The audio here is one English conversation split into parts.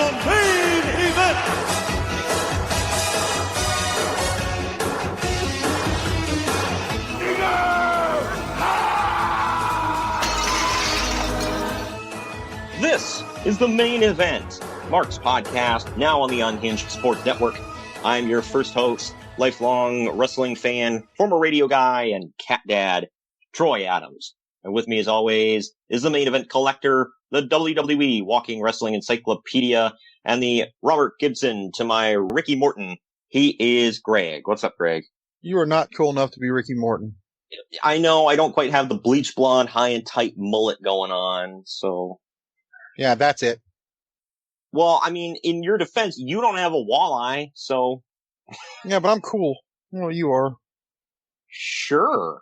the main event. This is the main event, Mark's podcast, now on the Unhinged Sports Network. I'm your first host, lifelong wrestling fan, former radio guy, and cat dad, Troy Adams. And with me, as always, is the main event collector, the WWE Walking Wrestling Encyclopedia, and the Robert Gibson to my Ricky Morton. He is Greg. What's up, Greg? You are not cool enough to be Ricky Morton. I know, I don't quite have the bleach blonde, high and tight mullet going on, so... Yeah, that's it. Well, I mean, in your defense, you don't have a walleye, so... Yeah, but I'm cool. Well, you are. Sure.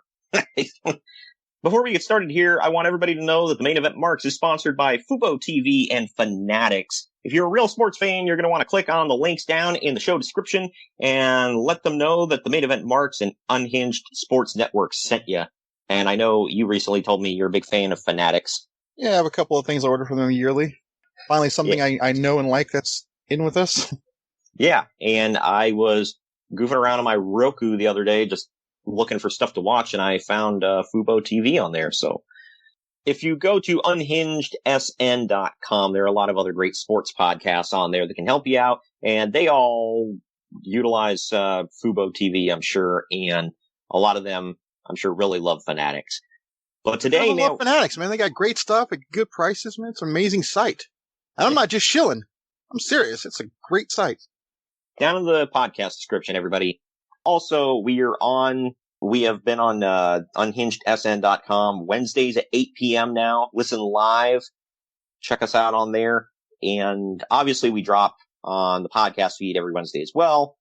Before we get started here, I want everybody to know that the Main Event Marks is sponsored by Fubo TV and Fanatics. If you're a real sports fan, you're going to want to click on the links down in the show description and let them know that the Main Event Marks and Unhinged Sports Network sent you. And I know you recently told me you're a big fan of Fanatics. Yeah, I have a couple of things I order from them yearly. Finally, something I know and like that's in with us. Yeah, and I was goofing around on my Roku the other day, just looking for stuff to watch, and I found Fubo TV on there. So if you go to unhingedsn.com, there are a lot of other great sports podcasts on there that can help you out, and they all utilize Fubo TV, I'm sure, and a lot of them, I'm sure, really love Fanatics. But today, I love Fanatics, man. They got great stuff at good prices, man. It's an amazing site. And I'm not just shilling. I'm serious. It's a great site. Down in the podcast description, everybody. Also, we have been on unhingedsn.com Wednesdays at 8 p.m. now. Listen live. Check us out on there. And obviously, we drop on the podcast feed every Wednesday as well.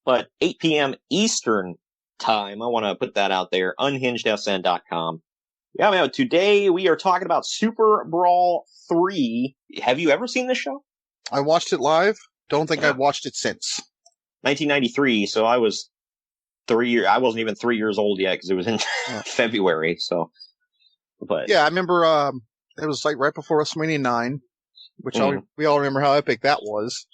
But 8 p.m. Eastern time, I want to put that out there, unhingedsn.com. Yeah, man, today we are talking about SuperBrawl 3. Have you ever seen this show? I watched it live. Don't think I've watched it since. 1993, so I was 3 years. I wasn't even 3 years old yet because it was in February. So, but yeah, I remember it was like right before WrestleMania 9, which we all remember how epic that was.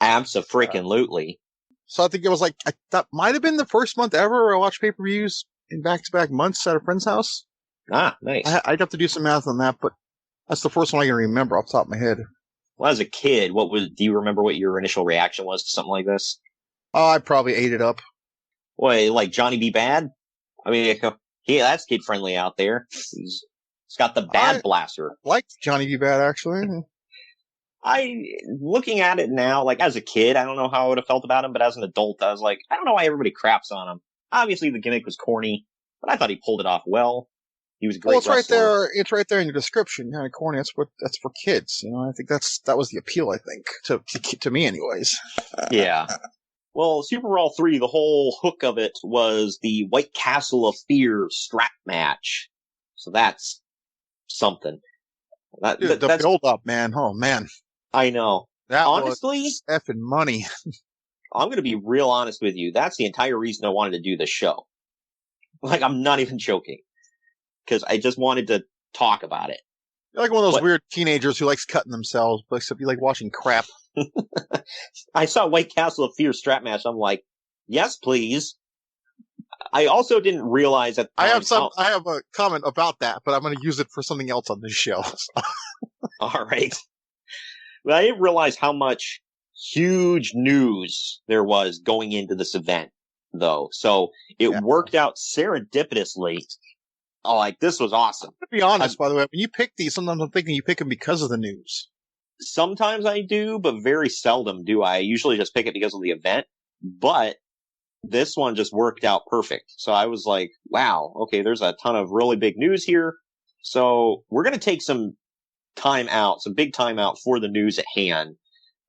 Abso-freaking-lutely. So I think it was like that might have been the first month ever where I watched pay-per-views in back-to-back months at a friend's house. Ah, nice. I'd have to do some math on that, but that's the first one I can remember off the top of my head. Well, as a kid, do you remember what your initial reaction was to something like this? Oh, I probably ate it up. What, like Johnny B. Bad? I mean, yeah, that's kid-friendly out there. He's got the Bad Blaster. I liked Johnny B. Bad, actually. Looking at it now, like as a kid, I don't know how I would have felt about him, but as an adult, I was like, I don't know why everybody craps on him. Obviously, the gimmick was corny, but I thought he pulled it off well. He was a great wrestler. Right there. It's right there in your description. Kind of corny. That's for kids. You know, I think that was the appeal. I think to me, anyways. Yeah. Well, SuperBrawl 3, the whole hook of it was the White Castle of Fear strap match. So that's something. Dude, the build up, man. Oh man. I know. That honestly, was effing money. I'm going to be real honest with you. That's the entire reason I wanted to do this show. Like, I'm not even joking. Because I just wanted to talk about it. You're like one of those weird teenagers who likes cutting themselves, but except you like watching crap. I saw White Castle of Fear strap match. I'm like, yes, please. I also didn't realize that. I have a comment about that, but I'm going to use it for something else on this show. All right. But I didn't realize how much huge news there was going into this event, though. So it worked out serendipitously. Oh, like, this was awesome. To be honest, by the way, when you pick these, sometimes I'm thinking you pick them because of the news. Sometimes I do, but very seldom do I. I usually just pick it because of the event. But this one just worked out perfect. So I was like, wow, okay, there's a ton of really big news here. So we're going to take some big time out for the news at hand.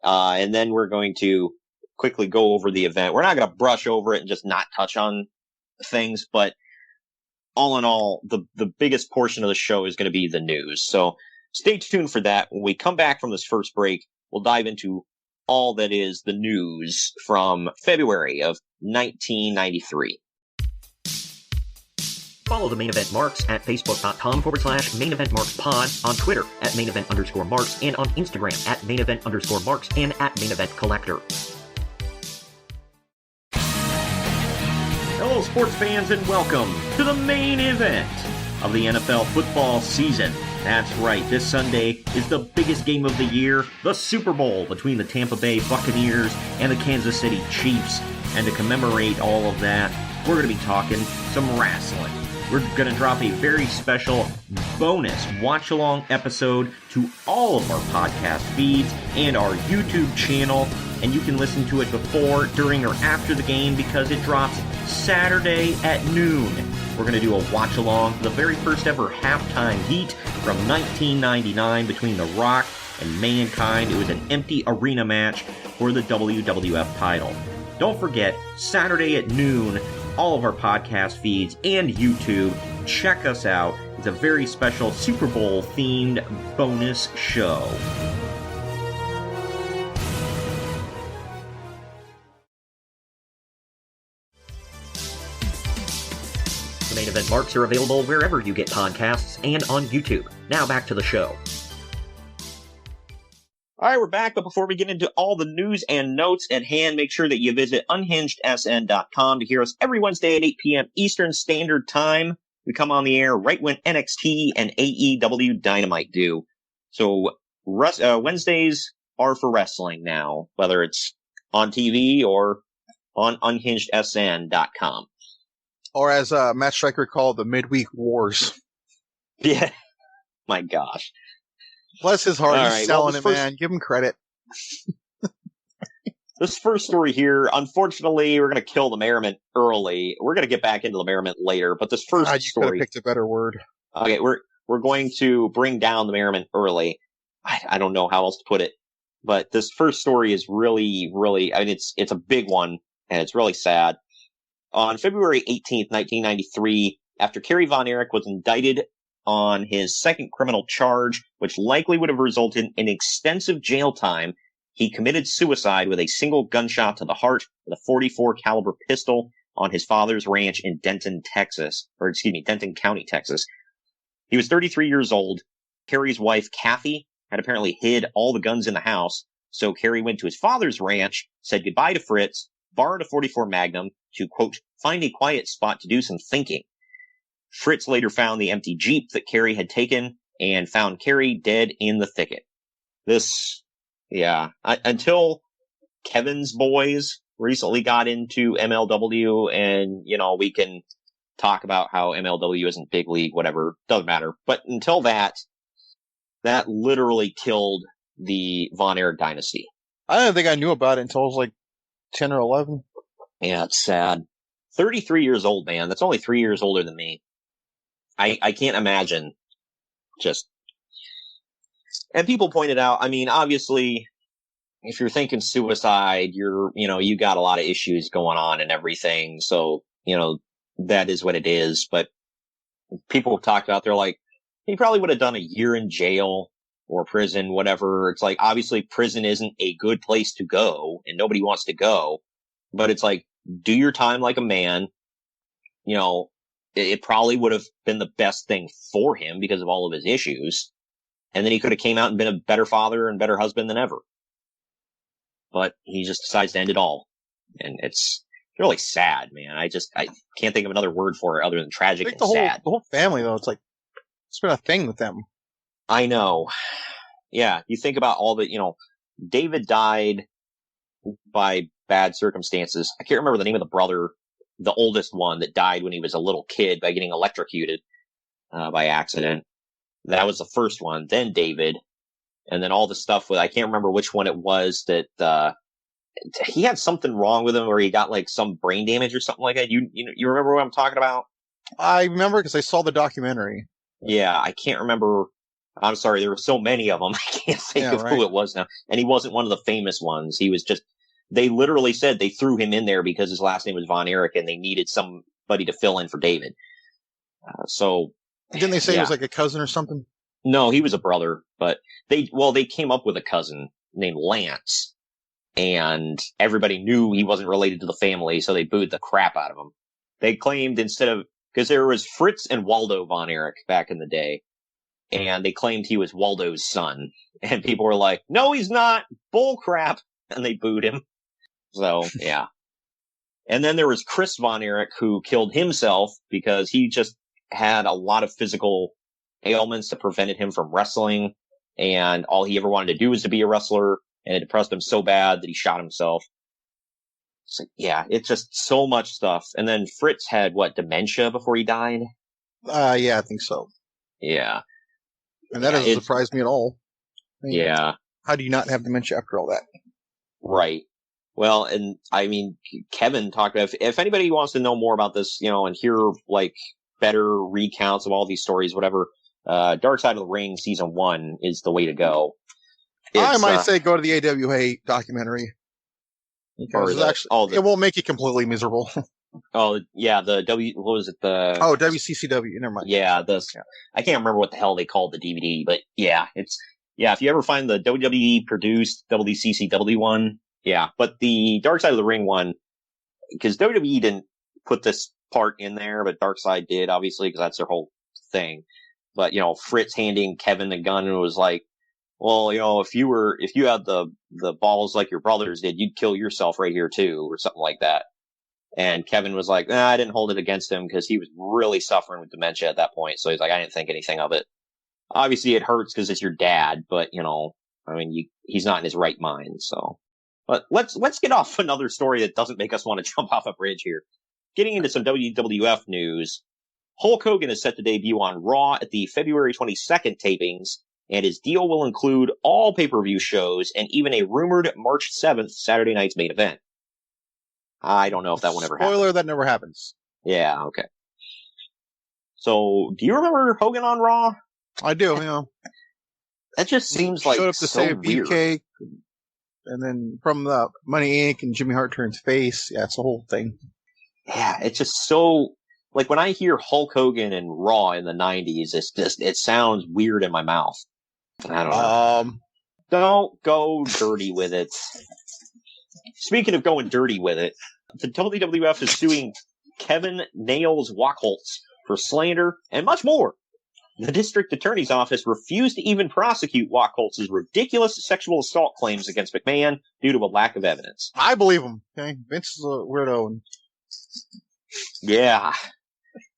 And then we're going to quickly go over the event. We're not going to brush over it and just not touch on things, but all in all, the biggest portion of the show is going to be the news. So stay tuned for that. When we come back from this first break, we'll dive into all that is the news from February of 1993. Follow the Main Event Marks at facebook.com/Main Event Marks Pod, on Twitter at Main Event _Marks, and on Instagram at Main Event _Marks and at Main Event Collector. Hello, sports fans, and welcome to the main event of the NFL football season. That's right, this Sunday is the biggest game of the year, the Super Bowl between the Tampa Bay Buccaneers and the Kansas City Chiefs. And to commemorate all of that, we're going to be talking some wrestling. We're going to drop a very special bonus watch-along episode to all of our podcast feeds and our YouTube channel, and you can listen to it before, during, or after the game because it drops Saturday at noon. We're going to do a watch-along for the very first ever halftime heat from 1999 between The Rock and Mankind. It was an empty arena match for the WWF title. Don't forget, Saturday at noon, all of our podcast feeds and YouTube. Check us out. It's a very special Super Bowl themed bonus show. The Main Event Marks are available wherever you get podcasts and on YouTube. Now back to the show. All right, we're back, but before we get into all the news and notes at hand, make sure that you visit unhingedsn.com to hear us every Wednesday at 8 p.m. Eastern Standard Time. We come on the air right when NXT and AEW Dynamite do. So Wednesdays are for wrestling now, whether it's on TV or on unhingedsn.com. Or as Matt Stryker called the midweek wars. Yeah, my gosh. Bless his heart, All he's right, selling well, it, man. Give him credit. This first story here, unfortunately, we're going to kill the merriment early. We're going to get back into the merriment later, but this first You story... could have picked a better word. Okay, we're going to bring down the merriment early. I don't know how else to put it, but this first story is really, really... I mean, it's a big one, and it's really sad. On February 18th, 1993, after Kerry Von Erich was indicted on his second criminal charge, which likely would have resulted in extensive jail time, he committed suicide with a single gunshot to the heart with a .44 caliber pistol on his father's ranch in Denton, County, Texas. He was 33 years old. Kerry's wife, Kathy, had apparently hid all the guns in the house, so Kerry went to his father's ranch, said goodbye to Fritz, borrowed a .44 Magnum to, quote, find a quiet spot to do some thinking. Fritz later found the empty Jeep that Kerry had taken and found Kerry dead in the thicket. Until Kevin's boys recently got into MLW, and, we can talk about how MLW isn't big league, whatever, doesn't matter. But until that literally killed the Von Erich dynasty. I don't think I knew about it until I was like 10 or 11. Yeah, it's sad. 33 years old, man. That's only 3 years older than me. I can't imagine and people pointed out, I mean, obviously, if you're thinking suicide, you got a lot of issues going on and everything. So, that is what it is. But people have talked about, they're like, he probably would have done a year in jail or prison, whatever. It's like, obviously prison isn't a good place to go and nobody wants to go, but it's like, do your time like a man. It probably would have been the best thing for him because of all of his issues. And then he could have came out and been a better father and better husband than ever. But he just decides to end it all. And it's really sad, man. I can't think of another word for it other than tragic and sad. The whole family, though, it's been a thing with them. I know. Yeah, you think about all the, David died by bad circumstances. I can't remember the name of the brother, the oldest one that died when he was a little kid by getting electrocuted by accident. That was the first one. Then David. And then all the stuff with, I can't remember which one it was that he had something wrong with him where he got like some brain damage or something like that. You remember what I'm talking about? I remember because I saw the documentary. Yeah, I can't remember. I'm sorry, there were so many of them. I can't think of who it was now. And he wasn't one of the famous ones. He was just, they literally said they threw him in there because his last name was Von Erich and they needed somebody to fill in for David. Didn't they say he was like a cousin or something? No, he was a brother, but they came up with a cousin named Lance, and everybody knew he wasn't related to the family, so they booed the crap out of him. They claimed instead of Because there was Fritz and Waldo Von Erich back in the day, and they claimed he was Waldo's son. And people were like, no, he's not! Bull crap! And they booed him. So, yeah. And then there was Chris Von Erich, who killed himself because he just had a lot of physical ailments that prevented him from wrestling, and all he ever wanted to do was to be a wrestler, and it depressed him so bad that he shot himself. So, yeah, it's just so much stuff. And then Fritz had, dementia before he died? Yeah, I think so. Yeah. And that doesn't surprise me at all. I mean, yeah. How do you not have dementia after all that? Right. Well, and I mean, Kevin talked about, if anybody wants to know more about this, and hear, better recounts of all these stories, whatever, Dark Side of the Ring Season 1 is the way to go. I might say go to the AWA documentary. Because it won't make you completely miserable. Oh, yeah, what was it? WCCW, never mind. Yeah, I can't remember what the hell they called the DVD, but yeah, if you ever find the WWE produced WCCW one, yeah, but the Dark Side of the Ring one, because WWE didn't put this part in there, but Dark Side did, obviously, because that's their whole thing. But, Fritz handing Kevin the gun and was like, well, if you had the balls like your brothers did, you'd kill yourself right here too, or something like that. And Kevin was like, I didn't hold it against him because he was really suffering with dementia at that point. So he's like, I didn't think anything of it. Obviously it hurts because it's your dad, but he's not in his right mind. So, but let's get off another story that doesn't make us want to jump off a bridge here. Getting into some WWF news. Hulk Hogan is set to debut on Raw at the February 22nd tapings, and his deal will include all pay-per-view shows and even a rumored March 7th Saturday night's main event. I don't know if that one ever happens. Spoiler, that never happens. Yeah, okay. So, do you remember Hogan on Raw? I do, yeah. That just seems like showed up to so save weird. Beefcake, and then from the Money Inc. and Jimmy Hart turns face. Yeah, it's the whole thing. Yeah, it's just so... when I hear Hulk Hogan and Raw in the 90s, it sounds weird in my mouth. I don't know. Don't go dirty with it. Speaking of going dirty with it, the WWF is suing Kevin Nails Wachholtz for slander and much more. The district attorney's office refused to even prosecute Wachholtz's ridiculous sexual assault claims against McMahon due to a lack of evidence. I believe him. Okay, Vince is a weirdo. Yeah.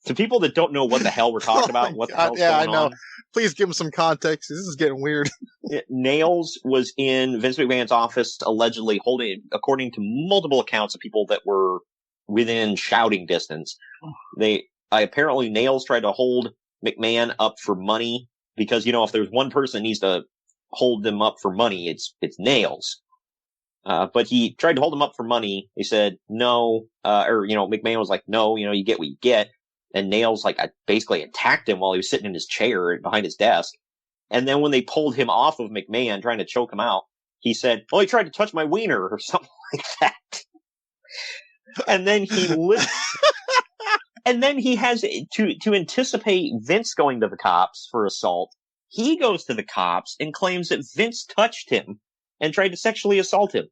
To people that don't know what the hell we're talking about, what the hell's going on. Yeah, I know. Please give him some context. This is getting weird. Nails was in Vince McMahon's office allegedly holding, according to multiple accounts of people that were within shouting distance. Apparently Nails tried to hold McMahon up for money because, if there's one person that needs to hold them up for money, it's Nails. But he tried to hold him up for money. They said no, McMahon was like, no, you get what you get. And Nails, basically attacked him while he was sitting in his chair behind his desk. And then when they pulled him off of McMahon, trying to choke him out, he said, he tried to touch my wiener, or something like that. And then and then he has, to anticipate Vince going to the cops for assault, he goes to the cops and claims that Vince touched him and tried to sexually assault him.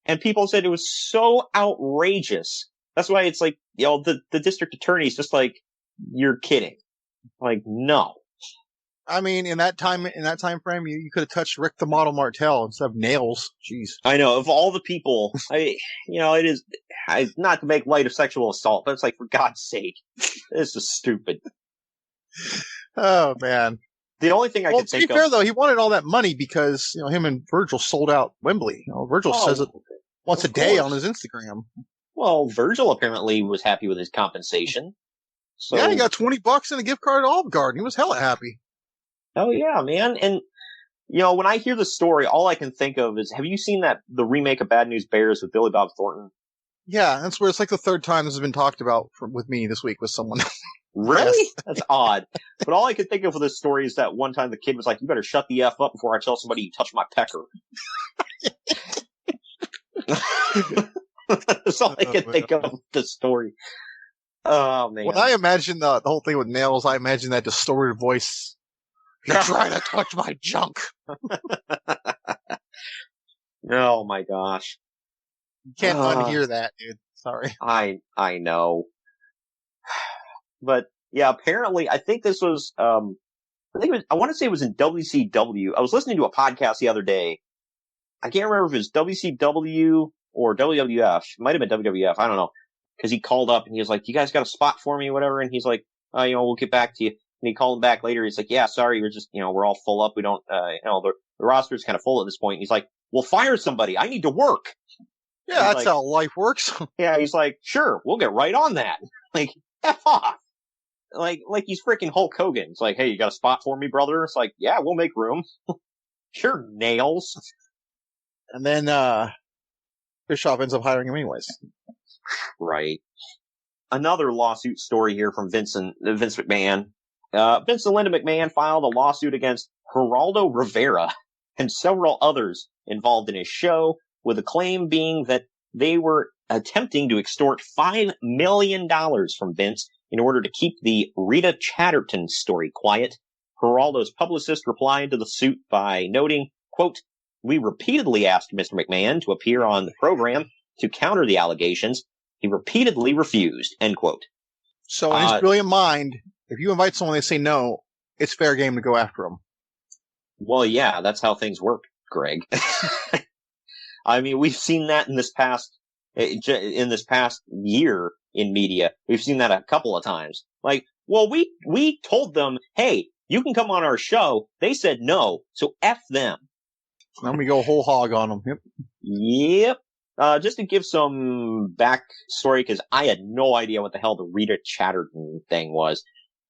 And people said it was so outrageous. That's why it's like, the district attorney's just like, you're kidding. Like, no. I mean, in that time frame, you could have touched Rick the Model Martel instead of Nails. Jeez. I know, of all the people, it is, not to make light of sexual assault, but it's like, for God's sake, this is stupid. Oh, man. The only thing I could think of... To be fair, though, he wanted all that money because, him and Virgil sold out Wembley. Virgil says it once a day on his Instagram. Well, Virgil apparently was happy with his compensation. So, yeah, he got $20 and a gift card at Olive Garden. He was hella happy. Oh, yeah, man. And, when I hear the story, all I can think of is, have you seen the remake of Bad News Bears with Billy Bob Thornton? Yeah, that's where it's like the third time this has been talked about with me this week with someone. Really? Yes. That's odd. But all I could think of for this story is that one time the kid was like, you better shut the F up before I tell somebody you touched my pecker. That's all I can think of the story. Oh, man. When I imagine the whole thing with Nails, I imagine that distorted voice. You're trying to touch my junk. Oh, my gosh. You can't unhear that, dude. Sorry. I know. But yeah, apparently, I think this was, I want to say it was in WCW. I was listening to a podcast the other day. I can't remember if it was WCW or WWF. It might have been WWF. I don't know. Because he called up and he was like, "You guys got a spot for me or whatever?" And he's like, we'll get back to you. And he called him back later. He's like, "Yeah, sorry. We're just, we're all full up. We don't, the roster's kind of full at this point." And he's like, "Well, fire somebody. I need to work." Yeah, that's how life works. Yeah, he's like, "Sure, we'll get right on that." Like, F off. Like he's freaking Hulk Hogan. It's like, "Hey, you got a spot for me, brother?" It's like, "Yeah, we'll make room." Sure, nails. And then, Bischoff ends up hiring him anyways. Right. Another lawsuit story here from Vince McMahon. Vince and Linda McMahon filed a lawsuit against Geraldo Rivera and several others involved in his show, with the claim being that they were attempting to extort $5 million from Vince in order to keep the Rita Chatterton story quiet. Geraldo's publicist replied to the suit by noting, quote, "We repeatedly asked Mr. McMahon to appear on the program to counter the allegations. He repeatedly refused," end quote. So in his brilliant mind, if you invite someone and they say no, it's fair game to go after them. Well, yeah, that's how things work, Greg. I mean, we've seen that in this past year in media. We've seen that a couple of times. Like, well, we told them, "Hey, you can come on our show." They said no, so F them. Then we go whole hog on them. Yep. Yep. Just to give some backstory, because I had no idea what the hell the Rita Chatterton thing was.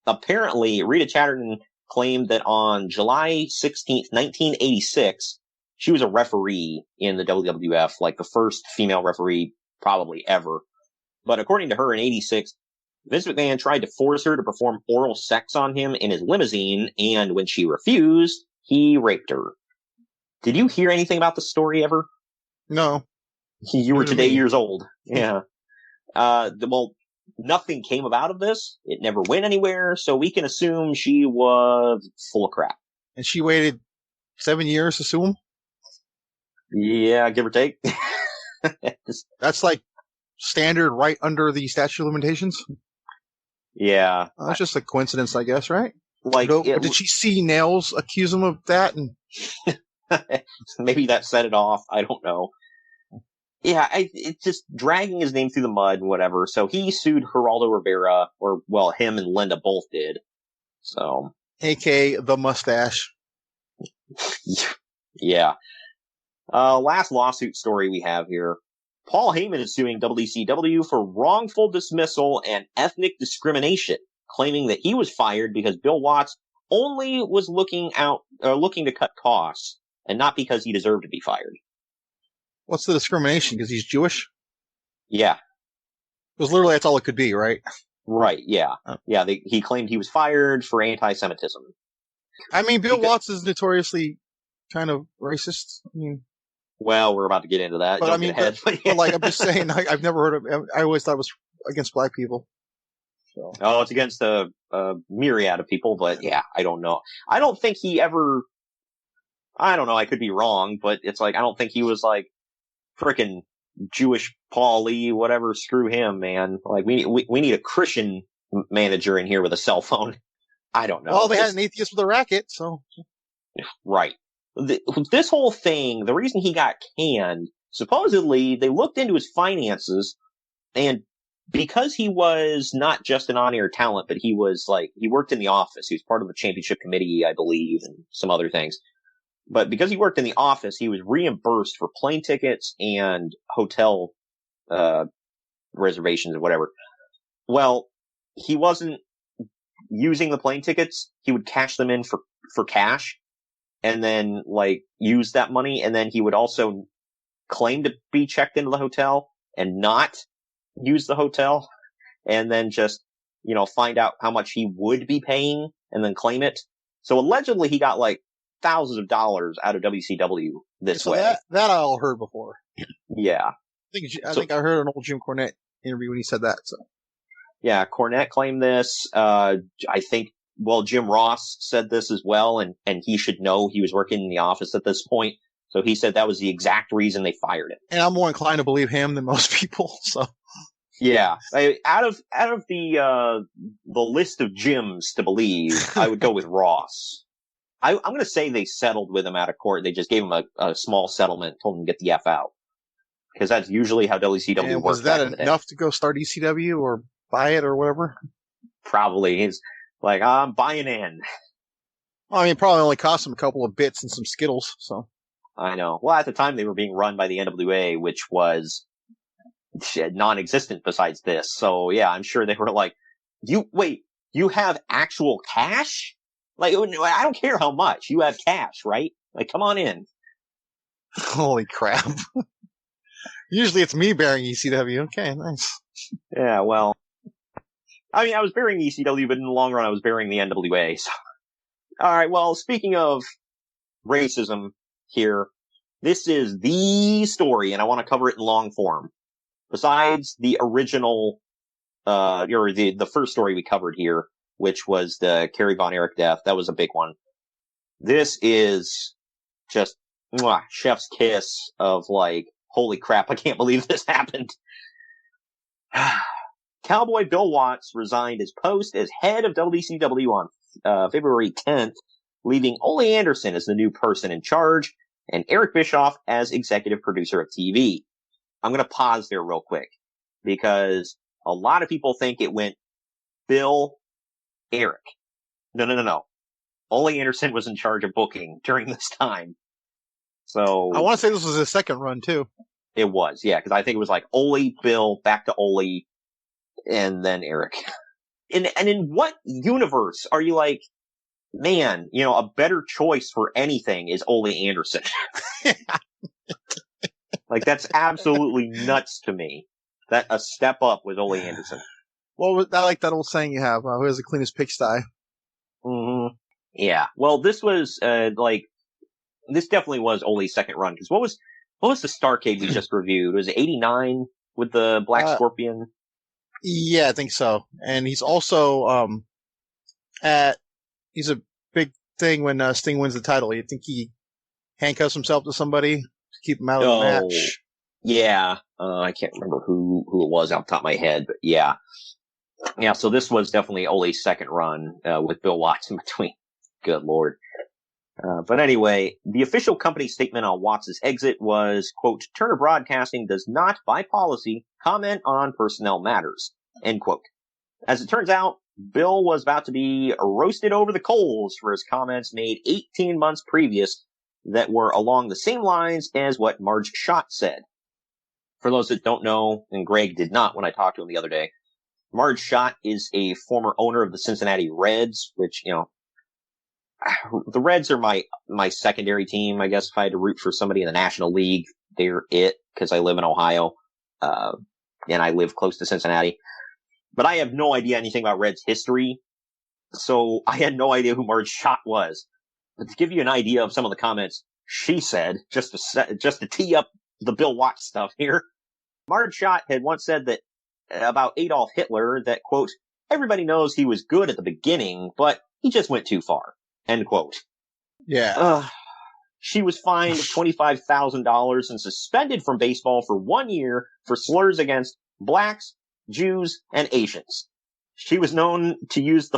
Apparently, Rita Chatterton claimed that on July 16th, 1986, she was a referee in the WWF, like the first female referee probably ever. But according to her, in 86, Vince McMahon tried to force her to perform oral sex on him in his limousine, and when she refused, he raped her. Did you hear anything about the story ever? No. You were today years old. Yeah. Well, nothing came about of this. It never went anywhere, so we can assume she was full of crap. And she waited 7 years to sue him? Yeah, give or take. That's like standard right under the statute of limitations? Yeah. That's just a coincidence, I guess, right? Like, did she see Nails accuse him of that? And maybe that set it off. I don't know. Yeah, it's just dragging his name through the mud and whatever. So he sued Geraldo Rivera, or, well, him and Linda both did. So. A.K.A. the mustache. Yeah. Last lawsuit story we have here. Paul Heyman is suing WCW for wrongful dismissal and ethnic discrimination, claiming that he was fired because Bill Watts only was looking to cut costs, and not because he deserved to be fired. What's the discrimination? Because he's Jewish? Yeah. Because literally that's all it could be, right? Right, yeah. Yeah, he claimed he was fired for anti-Semitism. I mean, Bill Watts is notoriously kind of racist. I mean, well, we're about to get into that. But I mean, but like, I'm just saying, I've never heard of, I always thought it was against black people. So. Oh, it's against a myriad of people, but yeah, I don't know. I don't think he ever, I don't know, I could be wrong, but it's like, I don't think he was like, frickin' Jewish Paul Lee, whatever, screw him, man. Like, we need a Christian manager in here with a cell phone. I don't know. Well, they had an atheist with a racket, so. Right. This whole thing, the reason he got canned, supposedly, they looked into his finances, and because he was not just an on-air talent, but he was like, he worked in the office. He was part of the championship committee, I believe, and some other things. But because he worked in the office, he was reimbursed for plane tickets and hotel reservations or whatever. Well, he wasn't using the plane tickets. He would cash them in for cash and then, like, use that money. And then he would also claim to be checked into the hotel and not use the hotel. And then just, find out how much he would be paying and then claim it. So allegedly he got, like, thousands of dollars out of WCW this way. That I all heard before. Yeah. I think I heard an old Jim Cornette interview when he said that. So. Yeah, Cornette claimed this. I think, Jim Ross said this as well, and he should know he was working in the office at this point. So he said that was the exact reason they fired him. And I'm more inclined to believe him than most people, so. Yeah. Out of the the list of gyms to believe, I would go with Ross. I'm going to say they settled with him out of court. They just gave him a small settlement, told him to get the F out. Because that's usually how WCW And works. was that enough to go start ECW or buy it or whatever? Probably. He's like, I'm buying in. Well, I mean, it probably only cost them a couple of bits and some Skittles, so. I know. Well, at the time, they were being run by the NWA, which was non-existent besides this. So, yeah, I'm sure they were like, you have actual cash? Like, I don't care how much. You have cash, right? Like, come on in. Holy crap. Usually it's me bearing ECW. Okay, nice. Yeah, well, I mean, I was bearing ECW, but in the long run, I was bearing the NWA. So. All right, well, speaking of racism here, this is the story, and I want to cover it in long form. Besides the original, or the first story we covered here, which was the Kerry Von Erich death, that was a big one. This is just chef's kiss of like, holy crap, I can't believe this happened. Cowboy Bill Watts resigned his post as head of WCW on February 10th, leaving Ole Anderson as the new person in charge and Eric Bischoff as executive producer of TV. I'm going to pause there real quick because a lot of people think it went Bill, Eric. No. Ole Anderson was in charge of booking during this time. So I want to say this was his second run too. It was, yeah, because I think it was like Ole, Bill, back to Ole, and then Eric. And in what universe are you like, man, a better choice for anything is Ole Anderson? Like, that's absolutely nuts to me. That a step up with Ole Anderson. Well, I like that old saying you have, who has the cleanest pigsty? Mm-hmm. Yeah. Well, this was, this definitely was Ole's second run. Because what was the Starrcade we just reviewed? Was it 89 with the Black Scorpion? Yeah, I think so. And he's also, he's a big thing when Sting wins the title. You think he handcuffs himself to somebody to keep him out of the match? Yeah. I can't remember who it was off the top of my head, but yeah. Yeah, so this was definitely Ole's second run, with Bill Watts in between. Good Lord. But anyway, the official company statement on Watts' exit was, quote, Turner Broadcasting does not, by policy, comment on personnel matters, end quote. As it turns out, Bill was about to be roasted over the coals for his comments made 18 months previous that were along the same lines as what Marge Schott said. For those that don't know, and Greg did not when I talked to him the other day, Marge Schott is a former owner of the Cincinnati Reds, which, the Reds are my secondary team, I guess, if I had to root for somebody in the National League. They're it, because I live in Ohio, and I live close to Cincinnati. But I have no idea anything about Reds history, so I had no idea who Marge Schott was. But to give you an idea of some of the comments she said, just to tee up the Bill Watts stuff here, Marge Schott had once said that about Adolf Hitler that, quote, everybody knows he was good at the beginning, but he just went too far, end quote. Yeah. She was fined $25,000 and suspended from baseball for 1 year for slurs against blacks, Jews, and Asians. She was known to use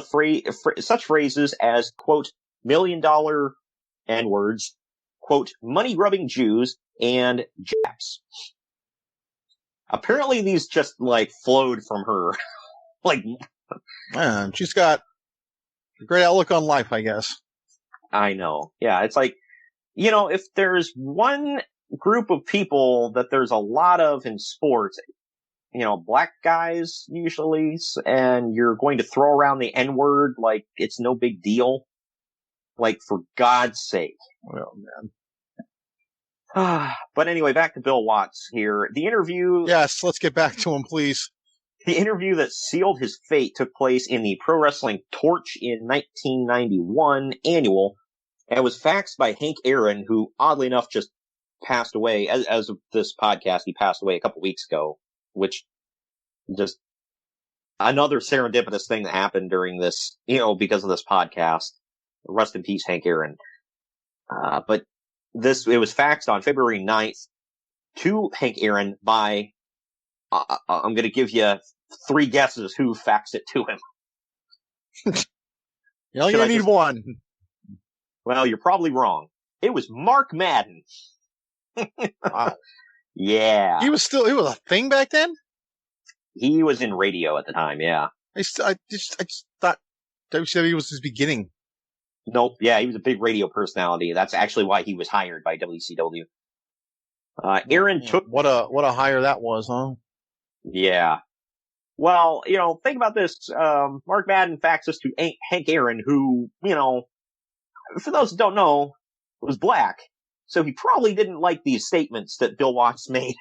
such phrases as, quote, $1 million N-words, quote, money-grubbing Jews, and Japs. Apparently these just, flowed from her. Man, she's got a great outlook on life, I guess. I know. Yeah, it's like, if there's one group of people that there's a lot of in sports, black guys usually, and you're going to throw around the N-word like it's no big deal. For God's sake. Oh, man. But anyway, back to Bill Watts here. The interview... Yes, let's get back to him, please. The interview that sealed his fate took place in the Pro Wrestling Torch in 1991 annual, and was faxed by Hank Aaron, who, oddly enough, just passed away. As of this podcast, he passed away a couple weeks ago, which just another serendipitous thing that happened during this, because of this podcast. Rest in peace, Hank Aaron. But it was faxed on February 9th to Hank Aaron by, I'm going to give you 3 guesses who faxed it to him. You only need one. Well, you're probably wrong. It was Mark Madden. Wow. Yeah. He was a thing back then? He was in radio at the time, yeah. I just thought WCW was his beginning. Nope. Yeah, he was a big radio personality. That's actually why he was hired by WCW. Aaron took... What a hire that was, huh? Yeah. Well, think about this. Mark Madden faxes to Hank Aaron, who, for those who don't know, was black. So he probably didn't like these statements that Bill Watts made.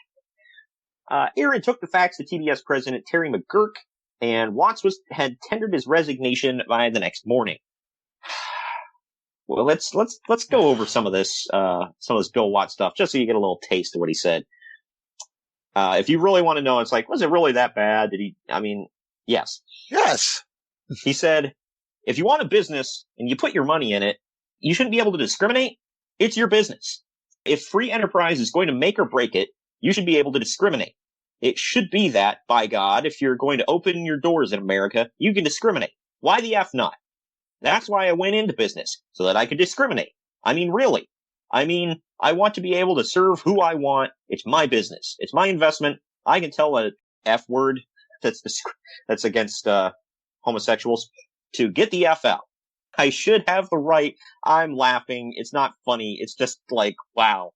Aaron took the fax to TBS president Terry McGurk, and Watts had tendered his resignation by the next morning. Well, let's go over some of this Bill Watts stuff, just so you get a little taste of what he said. If you really want to know, it's like, was it really that bad? Yes. Yes. He said, if you want a business and you put your money in it, you shouldn't be able to discriminate. It's your business. If free enterprise is going to make or break it, you should be able to discriminate. It should be that, by God, if you're going to open your doors in America, you can discriminate. Why the F not? That's why I went into business, so that I could discriminate. Really. I want to be able to serve who I want. It's my business. It's my investment. I can tell a F word that's against homosexuals to get the F out. I should have the right. I'm laughing. It's not funny. It's just like, wow.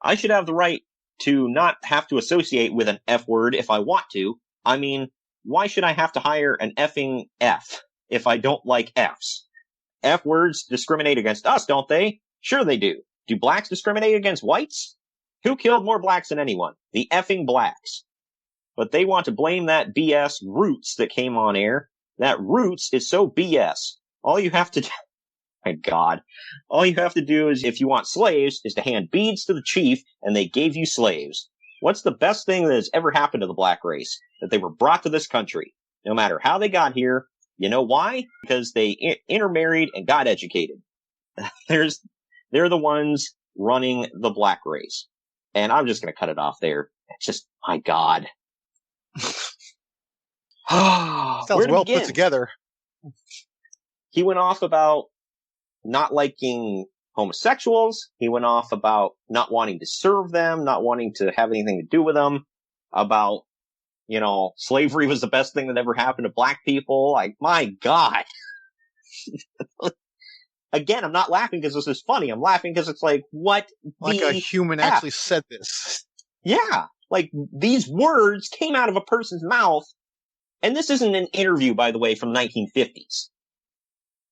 I should have the right to not have to associate with an F word if I want to. Why should I have to hire an effing F if I don't like Fs? F words discriminate against us, don't they? Sure they do. Do blacks discriminate against whites? Who killed more blacks than anyone? The effing blacks. But they want to blame that BS Roots that came on air. That Roots is so BS. All you have to do, my God, all you have to do is, if you want slaves, is to hand beads to the chief, and they gave you slaves. What's the best thing that has ever happened to the black race? That they were brought to this country. No matter how they got here. You know why? Because they intermarried and got educated. They're the ones running the black race. And I'm just going to cut it off there. It's just, my God. Sounds well put together. He went off about not liking homosexuals. He went off about not wanting to serve them, not wanting to have anything to do with them, about, slavery was the best thing that ever happened to black people. Like, my God. Again, I'm not laughing because this is funny. I'm laughing because it's like, what? Like a human actually said this. Yeah. Like, these words came out of a person's mouth. And this isn't an interview, by the way, from 1950s.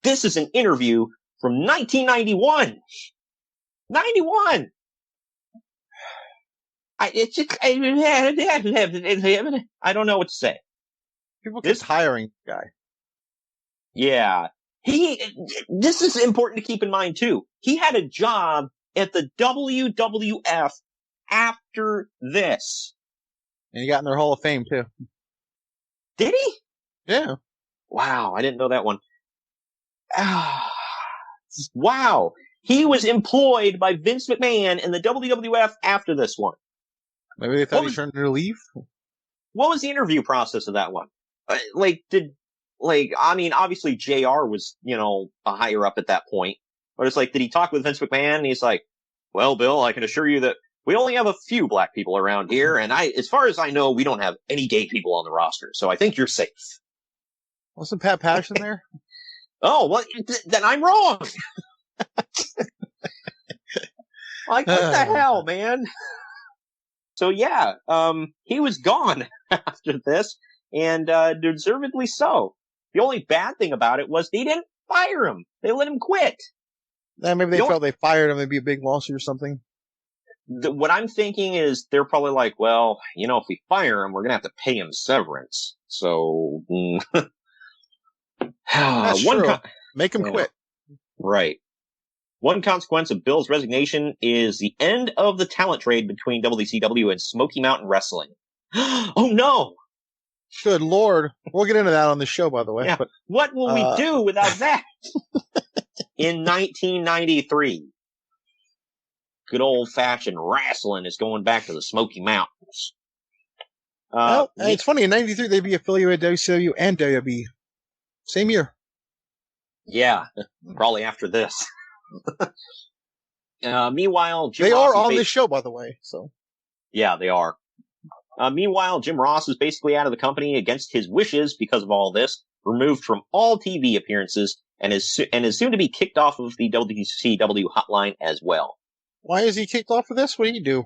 This is an interview from 1991. 91. I don't know what to say. People keep hiring the guy. Yeah. This is important to keep in mind too. He had a job at the WWF after this. And he got in their Hall of Fame too. Did he? Yeah. Wow, I didn't know that one. Wow. He was employed by Vince McMahon in the WWF after this one. Maybe they thought he was trying to leave? What was the interview process of that one? Obviously JR was, a higher up at that point. But it's like, did he talk with Vince McMahon? And he's like, well, Bill, I can assure you that we only have a few black people around here. And as far as I know, we don't have any gay people on the roster. So I think you're safe. Wasn't Pat Patterson there? Oh, well, then I'm wrong. Like, what the hell, man? So yeah, he was gone after this, and deservedly so. The only bad thing about it was they didn't fire him. They let him quit. Maybe they felt they fired him, it'd be a big lawsuit or something. What I'm thinking is they're probably like, well, if we fire him, we're going to have to pay him severance. So, That's true. Make him quit. Right. One consequence of Bill's resignation is the end of the talent trade between WCW and Smoky Mountain Wrestling. Oh no! Good Lord. We'll get into that on the show, by the way. Yeah. But, what will we do without that? In 1993. Good old-fashioned wrestling is going back to the Smoky Mountains. It's funny, in 93 they'd be affiliated with WCW and WWE. Same year. Yeah, probably after this. Meanwhile, Jim They Ross are on this show, by the way. So yeah, they are. Meanwhile, Jim Ross is basically out of the company against his wishes because of all this, removed from all TV appearances, and is soon to be kicked off of the WCW hotline as well. why is he kicked off for this? What did he do?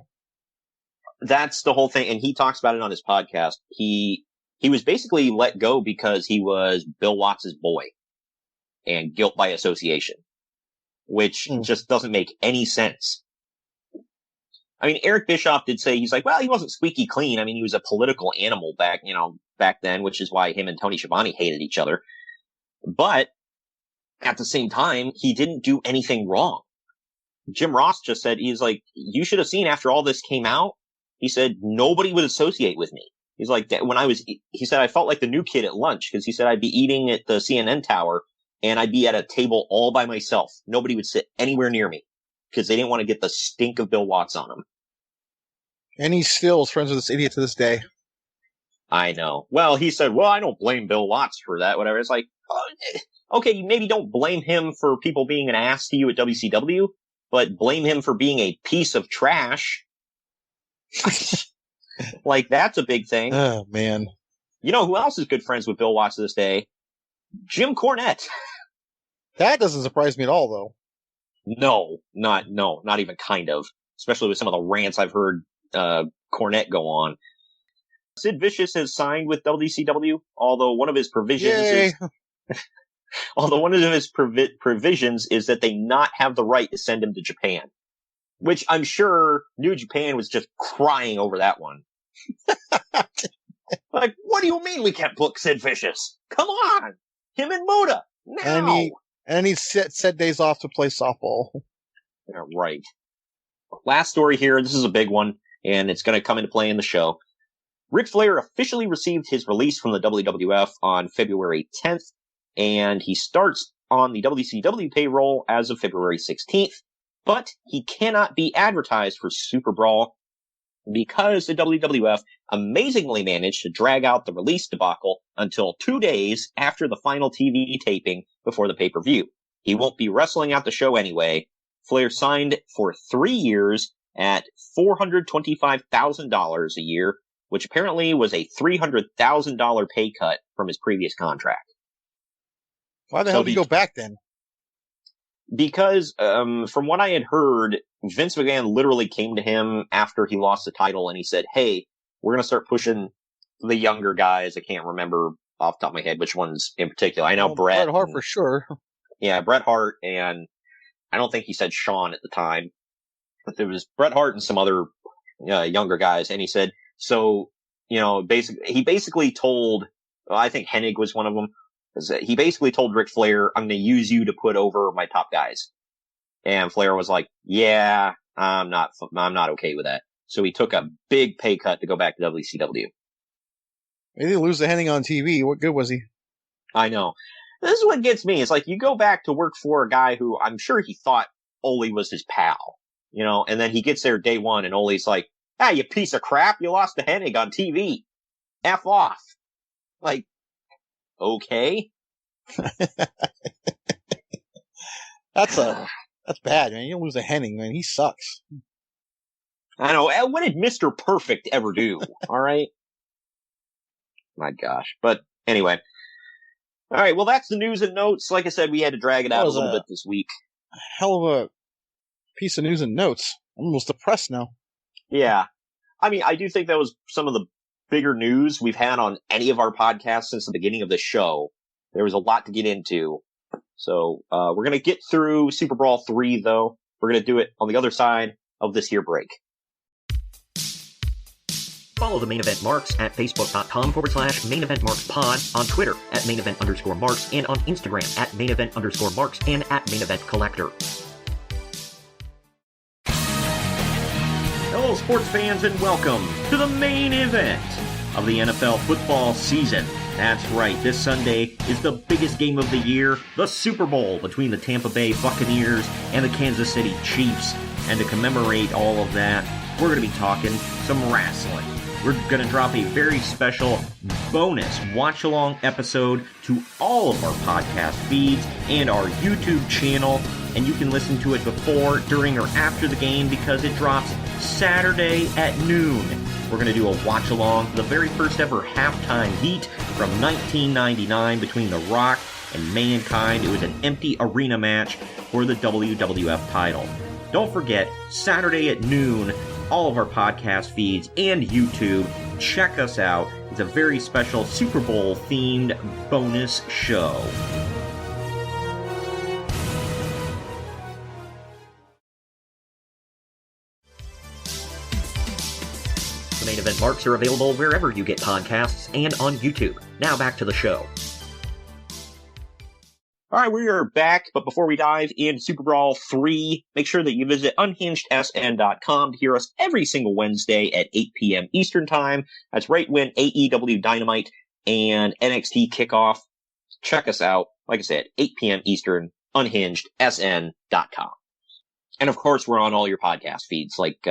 That's the whole thing, and he talks about it on his podcast. He was basically let go because he was Bill Watts' boy, and guilt by association, which just doesn't make any sense. I mean, Eric Bischoff did say, he's like, well, he wasn't squeaky clean. I mean, he was a political animal back then, which is why him and Tony Schiavone hated each other. But at the same time, he didn't do anything wrong. Jim Ross just said, he's like, you should have seen after all this came out. He said, nobody would associate with me. He's like, he said, I felt like the new kid at lunch, because he said I'd be eating at the CNN tower and I'd be at a table all by myself. Nobody would sit anywhere near me because they didn't want to get the stink of Bill Watts on them. And he still is friends with this idiot to this day. I know. Well, he said, well, I don't blame Bill Watts for that, whatever. It's like, okay, you maybe don't blame him for people being an ass to you at WCW, but blame him for being a piece of trash. Like, that's a big thing. Oh, man. You know who else is good friends with Bill Watts to this day? Jim Cornette. That doesn't surprise me at all, though. No, not even kind of. Especially with some of the rants I've heard Cornette go on. Sid Vicious has signed with WCW, although one of his provisions provisions is that they not have the right to send him to Japan. Which I'm sure New Japan was just crying over that one. Like, what do you mean we can't book Sid Vicious? Come on! Him and Muta! Now! And he set days off to play softball. Yeah, right. Last story here, this is a big one, and it's going to come into play in the show. Ric Flair officially received his release from the WWF on February 10th, and he starts on the WCW payroll as of February 16th, but he cannot be advertised for SuperBrawl because the WWF amazingly managed to drag out the release debacle until 2 days after the final TV taping before the pay-per-view. He won't be wrestling out the show anyway. Flair signed for 3 years at $425,000 a year, which apparently was a $300,000 pay cut from his previous contract. Why the hell did he go back then? Because, from what I had heard, Vince McMahon literally came to him after he lost the title and he said, hey, we're going to start pushing the younger guys. I can't remember off the top of my head which ones in particular. I know Bret Hart for sure. Yeah, Bret Hart, and I don't think he said Shawn at the time, but there was Bret Hart and some other younger guys. And he said, so, he basically told, I think Hennig was one of them. He basically told Ric Flair, I'm going to use you to put over my top guys. And Flair was like, yeah, I'm not okay with that. So he took a big pay cut to go back to WCW. He didn't lose the Hennig on TV. What good was he? I know. This is what gets me. It's like you go back to work for a guy who I'm sure he thought Ole was his pal, and then he gets there day one and Ole's like, ah, you piece of crap. You lost to Hennig on TV. F off. Like, okay. That's bad, man. You don't lose a Hennig, man. He sucks. I know. What did Mr. Perfect ever do? All right. My gosh. But anyway. All right. Well, that's the news and notes. Like I said, we had to drag it out a little bit this week. Hell of a piece of news and notes. I'm almost depressed now. Yeah. I mean, I do think that was some of the bigger news we've had on any of our podcasts since the beginning of the show. There was a lot to get into. So, we're going to get through SuperBrawl 3, though. We're going to do it on the other side of this here break. Follow the Main Event Marks at Facebook.com/Main Event Marks Pod, on Twitter at Main Event _Marks, and on Instagram at Main Event _Marks and at Main Event Collector. Hello, sports fans, and welcome to the main event of the NFL football season. That's right, this Sunday is the biggest game of the year, the Super Bowl between the Tampa Bay Buccaneers and the Kansas City Chiefs. And to commemorate all of that, we're going to be talking some wrestling. we're going to drop a very special bonus watch-along episode to all of our podcast feeds and our YouTube channel, and you can listen to it before, during, or after the game because it drops Saturday at noon. We're going to do a watch-along for the very first ever halftime heat from 1999 between The Rock and Mankind. It was an empty arena match for the WWF title. Don't forget, Saturday at noon, all of our podcast feeds and YouTube. Check us out. It's a very special Super Bowl themed bonus show. The main event marks are available wherever you get podcasts and on YouTube. Now back to the show. All right, we are back, but before we dive into SuperBrawl 3, make sure that you visit unhingedsn.com to hear us every single Wednesday at 8 p.m. Eastern Time. That's right when AEW Dynamite and NXT kick off. Check us out. Like I said, 8 p.m. Eastern, unhingedsn.com. And of course, we're on all your podcast feeds, like,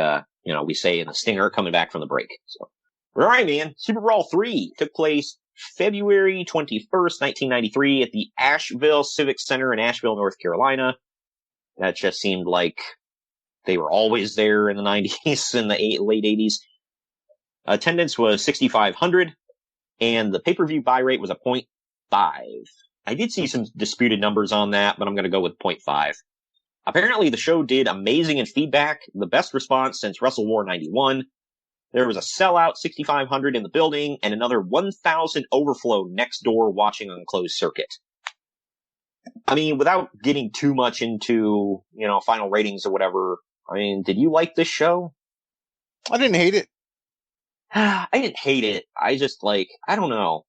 we say in the Stinger coming back from the break. So, all right, man. SuperBrawl 3 took place February 21st, 1993 at the Asheville Civic Center in Asheville, North Carolina. That just seemed like they were always there in the 90s and the late 80s. Attendance was 6,500, and the pay-per-view buy rate was a 0.5. I did see some disputed numbers on that, but I'm going to go with 0.5. Apparently, the show did amazing in feedback, the best response since Wrestle War 91. There was a sellout 6,500 in the building and another 1,000 overflow next door watching on closed circuit. I mean, without getting too much into, final ratings or whatever, I mean, did you like this show? I didn't hate it. I didn't hate it. I just I don't know.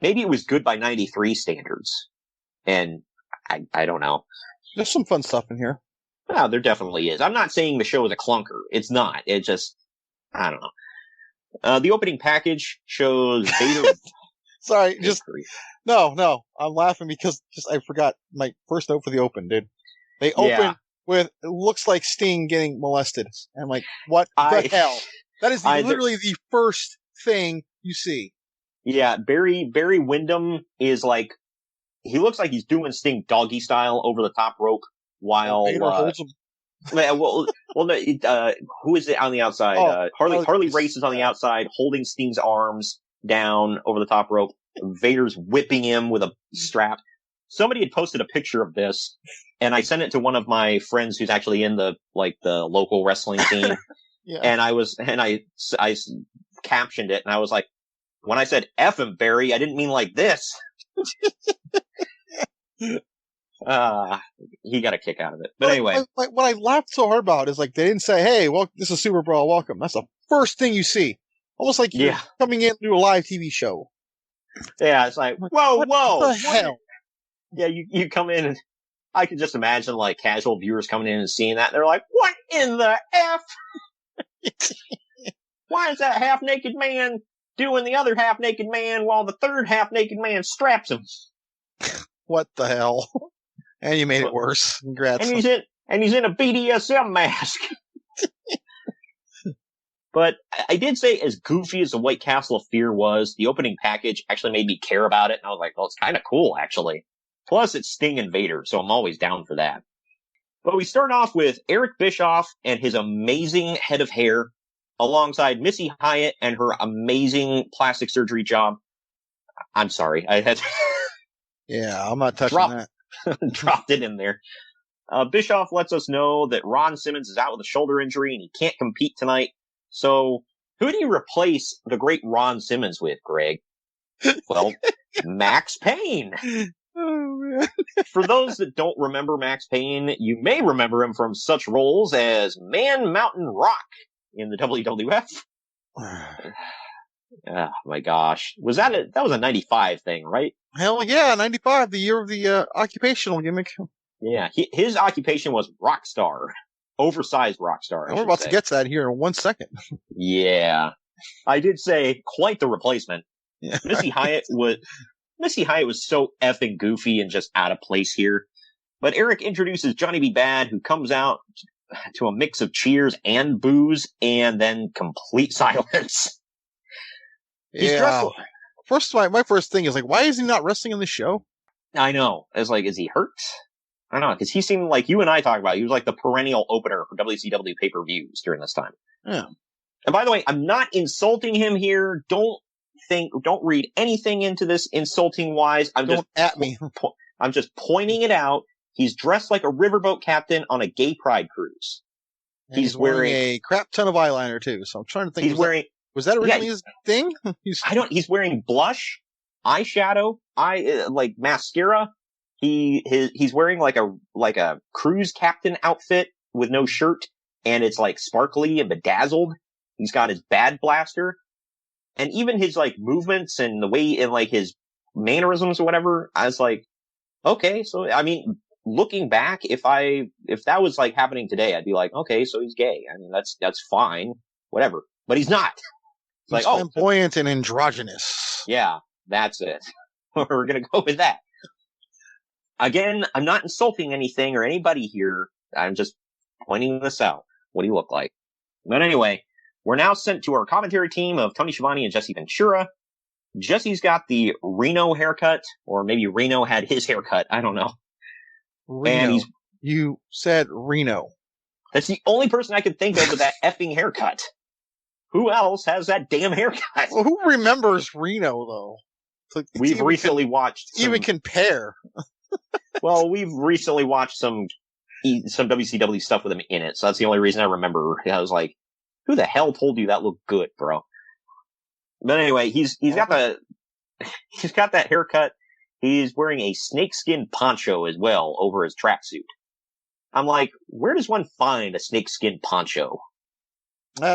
Maybe it was good by 93 standards. And I don't know. There's some fun stuff in here. Well, there definitely is. I'm not saying the show is a clunker. It's not. It just, I don't know. The opening package shows Vader. Sorry, no. I'm laughing because I forgot my first note for the open, dude. They open with, it looks like Sting getting molested. I'm like, what the hell? That is literally the first thing you see. Yeah, Barry Windham is he looks like he's doing Sting doggy style over the top rope while Vader holds him. Who is it on the outside? Harley Race is on the outside, holding Sting's arms down over the top rope. Vader's whipping him with a strap. Somebody had posted a picture of this, and I sent it to one of my friends who's actually in the local wrestling scene. Yeah. And I captioned it, and I was like, when I said F him, Barry, I didn't mean like this. He got a kick out of it. But anyway. What I laughed so hard about is they didn't say, hey, well, this is SuperBrawl, welcome. That's the first thing you see. Almost like you're coming in to a live TV show. Yeah, it's like, whoa. What the hell? Yeah, you come in and I can just imagine casual viewers coming in and seeing that. They're like, what in the F? Why is that half-naked man doing the other half-naked man while the third half-naked man straps him? What the hell? And you made it worse. Congrats. And he's in a BDSM mask. But I did say, as goofy as the White Castle of Fear was, the opening package actually made me care about it. And I was like, well, it's kind of cool, actually. Plus, it's Sting and Vader, so I'm always down for that. But we start off with Eric Bischoff and his amazing head of hair, alongside Missy Hyatt and her amazing plastic surgery job. I'm sorry. I had Yeah, I'm not touching that. Dropped it in there. Bischoff lets us know that Ron Simmons is out with a shoulder injury and he can't compete tonight. So, who do you replace the great Ron Simmons with, Greg? Well, Max Payne. Oh, man. For those that don't remember Max Payne, you may remember him from such roles as Man Mountain Rock in the WWF. Oh my gosh. That was a 95 thing, right? Hell yeah, 95, the year of the occupational gimmick. Yeah, his occupation was rock star. Oversized rock star. We're about to get to that here in 1 second. Yeah. I did say quite the replacement. Yeah. Missy Hyatt was so effing goofy and just out of place here. But Eric introduces Johnny B. Bad, who comes out to a mix of cheers and boos, and then complete silence. He's dressed. First, my first thing is like, why is he not wrestling on the show? I know. It's like, is he hurt? I don't know, because he seemed like you and I talked about. He was like the perennial opener for WCW pay-per-views during this time. Yeah. And by the way, I'm not insulting him here. Don't read anything into this insulting wise. I'm just pointing it out. He's dressed like a riverboat captain on a gay pride cruise. And he's wearing a crap ton of eyeliner too. So I'm trying to think. Was that originally his thing? He's wearing blush, eyeshadow, like mascara. He's wearing like a cruise captain outfit with no shirt, and it's like sparkly and bedazzled. He's got his bad blaster, and even his like movements and the way and like his mannerisms or whatever. I was like, okay, so I mean, looking back, if that was like happening today, I'd be like, okay, so he's gay. I mean, that's fine, whatever. But he's not. He's like, flamboyant and androgynous. Yeah, that's it. We're gonna go with that. Again, I'm not insulting anything or anybody here. I'm just pointing this out. What do you look like? But anyway, we're now sent to our commentary team of Tony Schiavone and Jesse Ventura. Jesse's got the Reno haircut, or maybe Reno had his haircut. I don't know. Reno. And you said Reno. That's the only person I could think of with that effing haircut. Who else has that damn haircut? Well, who remembers Reno, though? We've recently watched... Even compare. Well, we've recently watched some WCW stuff with him in it, so that's the only reason I remember. I was like, who the hell told you that looked good, bro? But anyway, he's got that haircut. He's wearing a snakeskin poncho as well over his tracksuit. I'm like, where does one find a snakeskin poncho?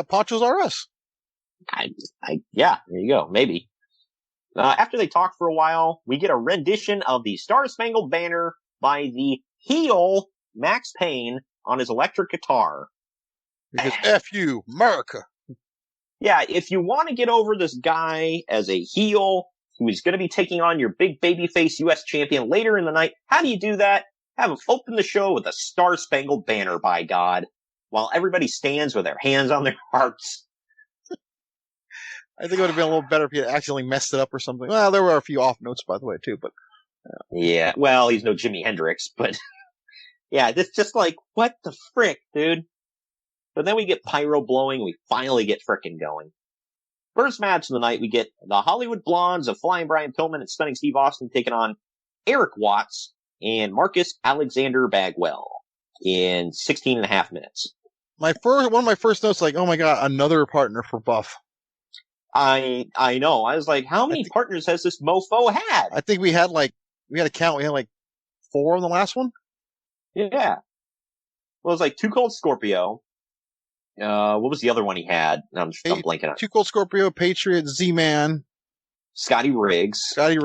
Ponchos are us. Yeah, there you go. Maybe. After they talk for a while, we get a rendition of the Star Spangled Banner by the heel Max Payne on his electric guitar. Because F you, America. Yeah, if you want to get over this guy as a heel who is going to be taking on your big babyface U.S. champion later in the night, how do you do that? Have him open the show with a Star Spangled Banner, by God, while everybody stands with their hands on their hearts. I think it would have been a little better if he had accidentally messed it up or something. Well, there were a few off notes, by the way, too, but... Yeah, well, he's no Jimi Hendrix, but... yeah, it's just like, what the frick, dude? But then we get pyro blowing, we finally get frickin' going. First match of the night, we get the Hollywood Blondes of Flying Brian Pillman and Stunning Steve Austin taking on Eric Watts and Marcus Alexander Bagwell in 16 and a half minutes. One of my first notes, like, oh my god, another partner for Buff. I know. I was like, how many partners has this mofo had? I think we had a count. We had like 4 on the last one. Yeah. Well, it was like Too Cold Scorpio. What was the other one he had? I'm blanking on. Too Cold Scorpio, Patriot, Z-Man. Scotty Riggs. Scott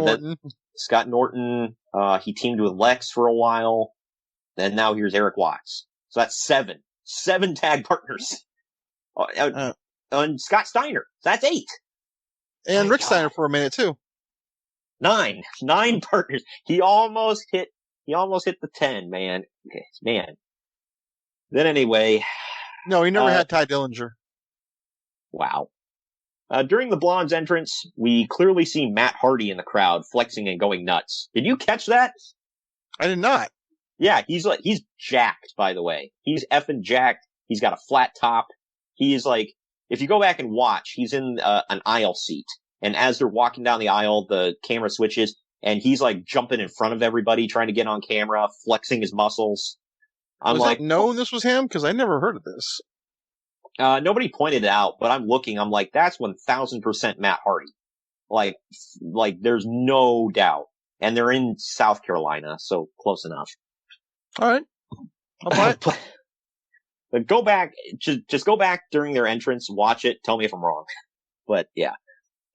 Norton. Scott Norton. He teamed with Lex for a while. And now here's Eric Watts. So that's 7. 7 tag partners. And Scott Steiner. So that's 8. And Rick Steiner for a minute too. 9 partners. He almost hit the 10, man. Man. Then anyway. No, he never had Ty Dillinger. Wow. During the Blondes' entrance, we clearly see Matt Hardy in the crowd flexing and going nuts. Did you catch that? I did not. Yeah, he's jacked, by the way. He's effing jacked. He's got a flat top. He is like, if you go back and watch, he's in an aisle seat. And as they're walking down the aisle, the camera switches, and he's like jumping in front of everybody, trying to get on camera, flexing his muscles. I'm like, no, this was him? Because I never heard of this. Nobody pointed it out, but I'm looking, I'm like, that's 1000% Matt Hardy. Like, there's no doubt. And they're in South Carolina, so close enough. All right. I'll buy it. But go back, just go back during their entrance, watch it, tell me if I'm wrong. But yeah.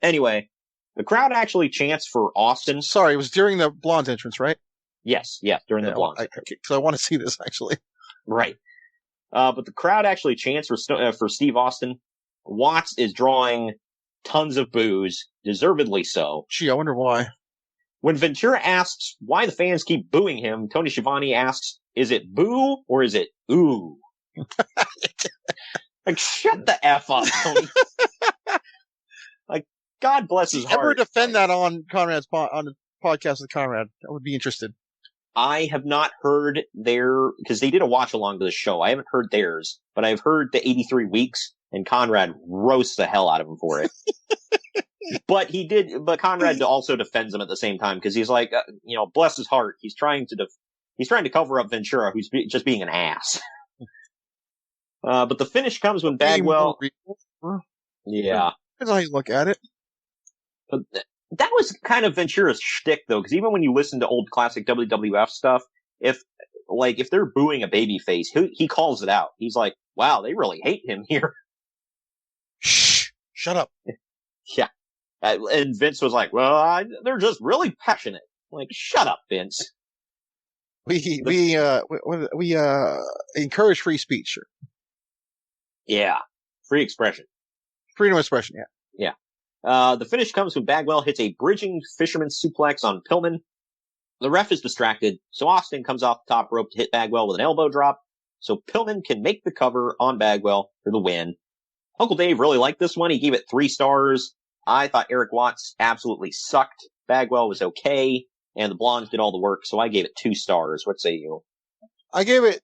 Anyway, the crowd actually chants for Austin. Sorry, it was during the Blondes entrance, right? Yes, during the Blondes. So I want to see this, actually. Right. But the crowd actually chants for Steve Austin. Watts is drawing tons of boos, deservedly so. Gee, I wonder why. When Ventura asks why the fans keep booing him, Tony Schiavone asks, is it boo or is it ooh? Like, shut the F up, Tony. God bless his heart. Ever defend that on Conrad's on the podcast with Conrad? I would be interested. I have not heard because they did a watch along to the show. I haven't heard theirs, but I've heard the 83 weeks, and Conrad roasts the hell out of him for it. But Conrad also defends him at the same time, because he's like, bless his heart, he's trying to cover up Ventura, who's just being an ass. But the finish comes when Bagwell. Yeah. That's how you look at it. But that was kind of Ventura's shtick, though, because even when you listen to old classic WWF stuff, if they're booing a babyface, he calls it out. He's like, wow, they really hate him here. Shh, shut up. Yeah. And Vince was like, well, they're just really passionate. Like, shut up, Vince. We encourage free speech. Yeah. Free expression. Freedom of expression, yeah. Yeah. The finish comes when Bagwell hits a bridging fisherman suplex on Pillman. The ref is distracted, so Austin comes off the top rope to hit Bagwell with an elbow drop, so Pillman can make the cover on Bagwell for the win. Uncle Dave really liked this one. He gave it 3 stars. I thought Eric Watts absolutely sucked. Bagwell was okay, and the Blondes did all the work, so I gave it 2 stars. What say you? I gave it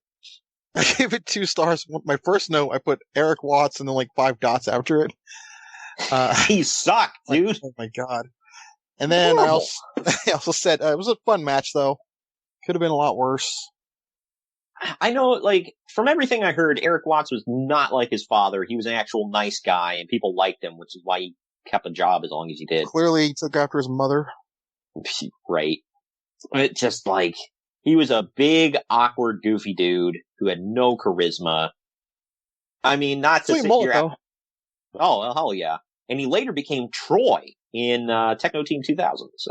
2 stars. My first note, I put Eric Watts and then 5 dots after it. He sucked, dude. Oh my god. And then I also said, it was a fun match, though. Could have been a lot worse. I know, from everything I heard, Eric Watts was not like his father. He was an actual nice guy, and people liked him, which is why he kept a job as long as he did. Clearly, he took after his mother. Right. It just, he was a big, awkward, goofy dude who had no charisma. I mean, not to sit here... Oh, well, hell yeah. And he later became Troy in Techno Team 2000. So,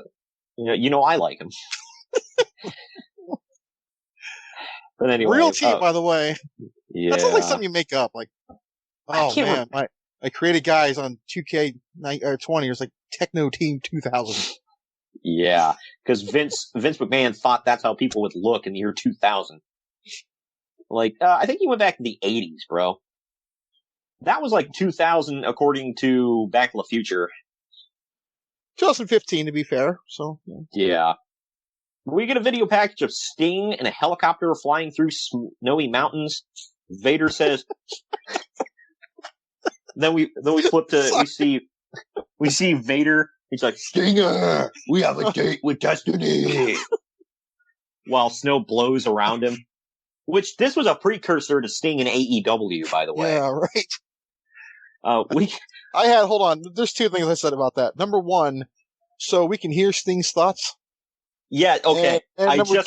I like him. But anyway. Real team, by the way. Yeah. That sounds like something you make up. I created guys on 2K20. It was like Techno Team 2000. Yeah. Because Vince McMahon thought that's how people would look in the year 2000. I think he went back to the 80s, bro. That was 2000, according to Back to the Future. 2015, to be fair. So yeah. We get a video package of Sting and a helicopter flying through snowy mountains. Vader says. Then we flip to we see Vader. He's like, Stinger, we have a date with destiny. While snow blows around him. Which this was a precursor to Sting in AEW, by the way. Yeah, right. Hold on. There's 2 things I said about that. Number 1, so we can hear Sting's thoughts. Yeah, okay. And number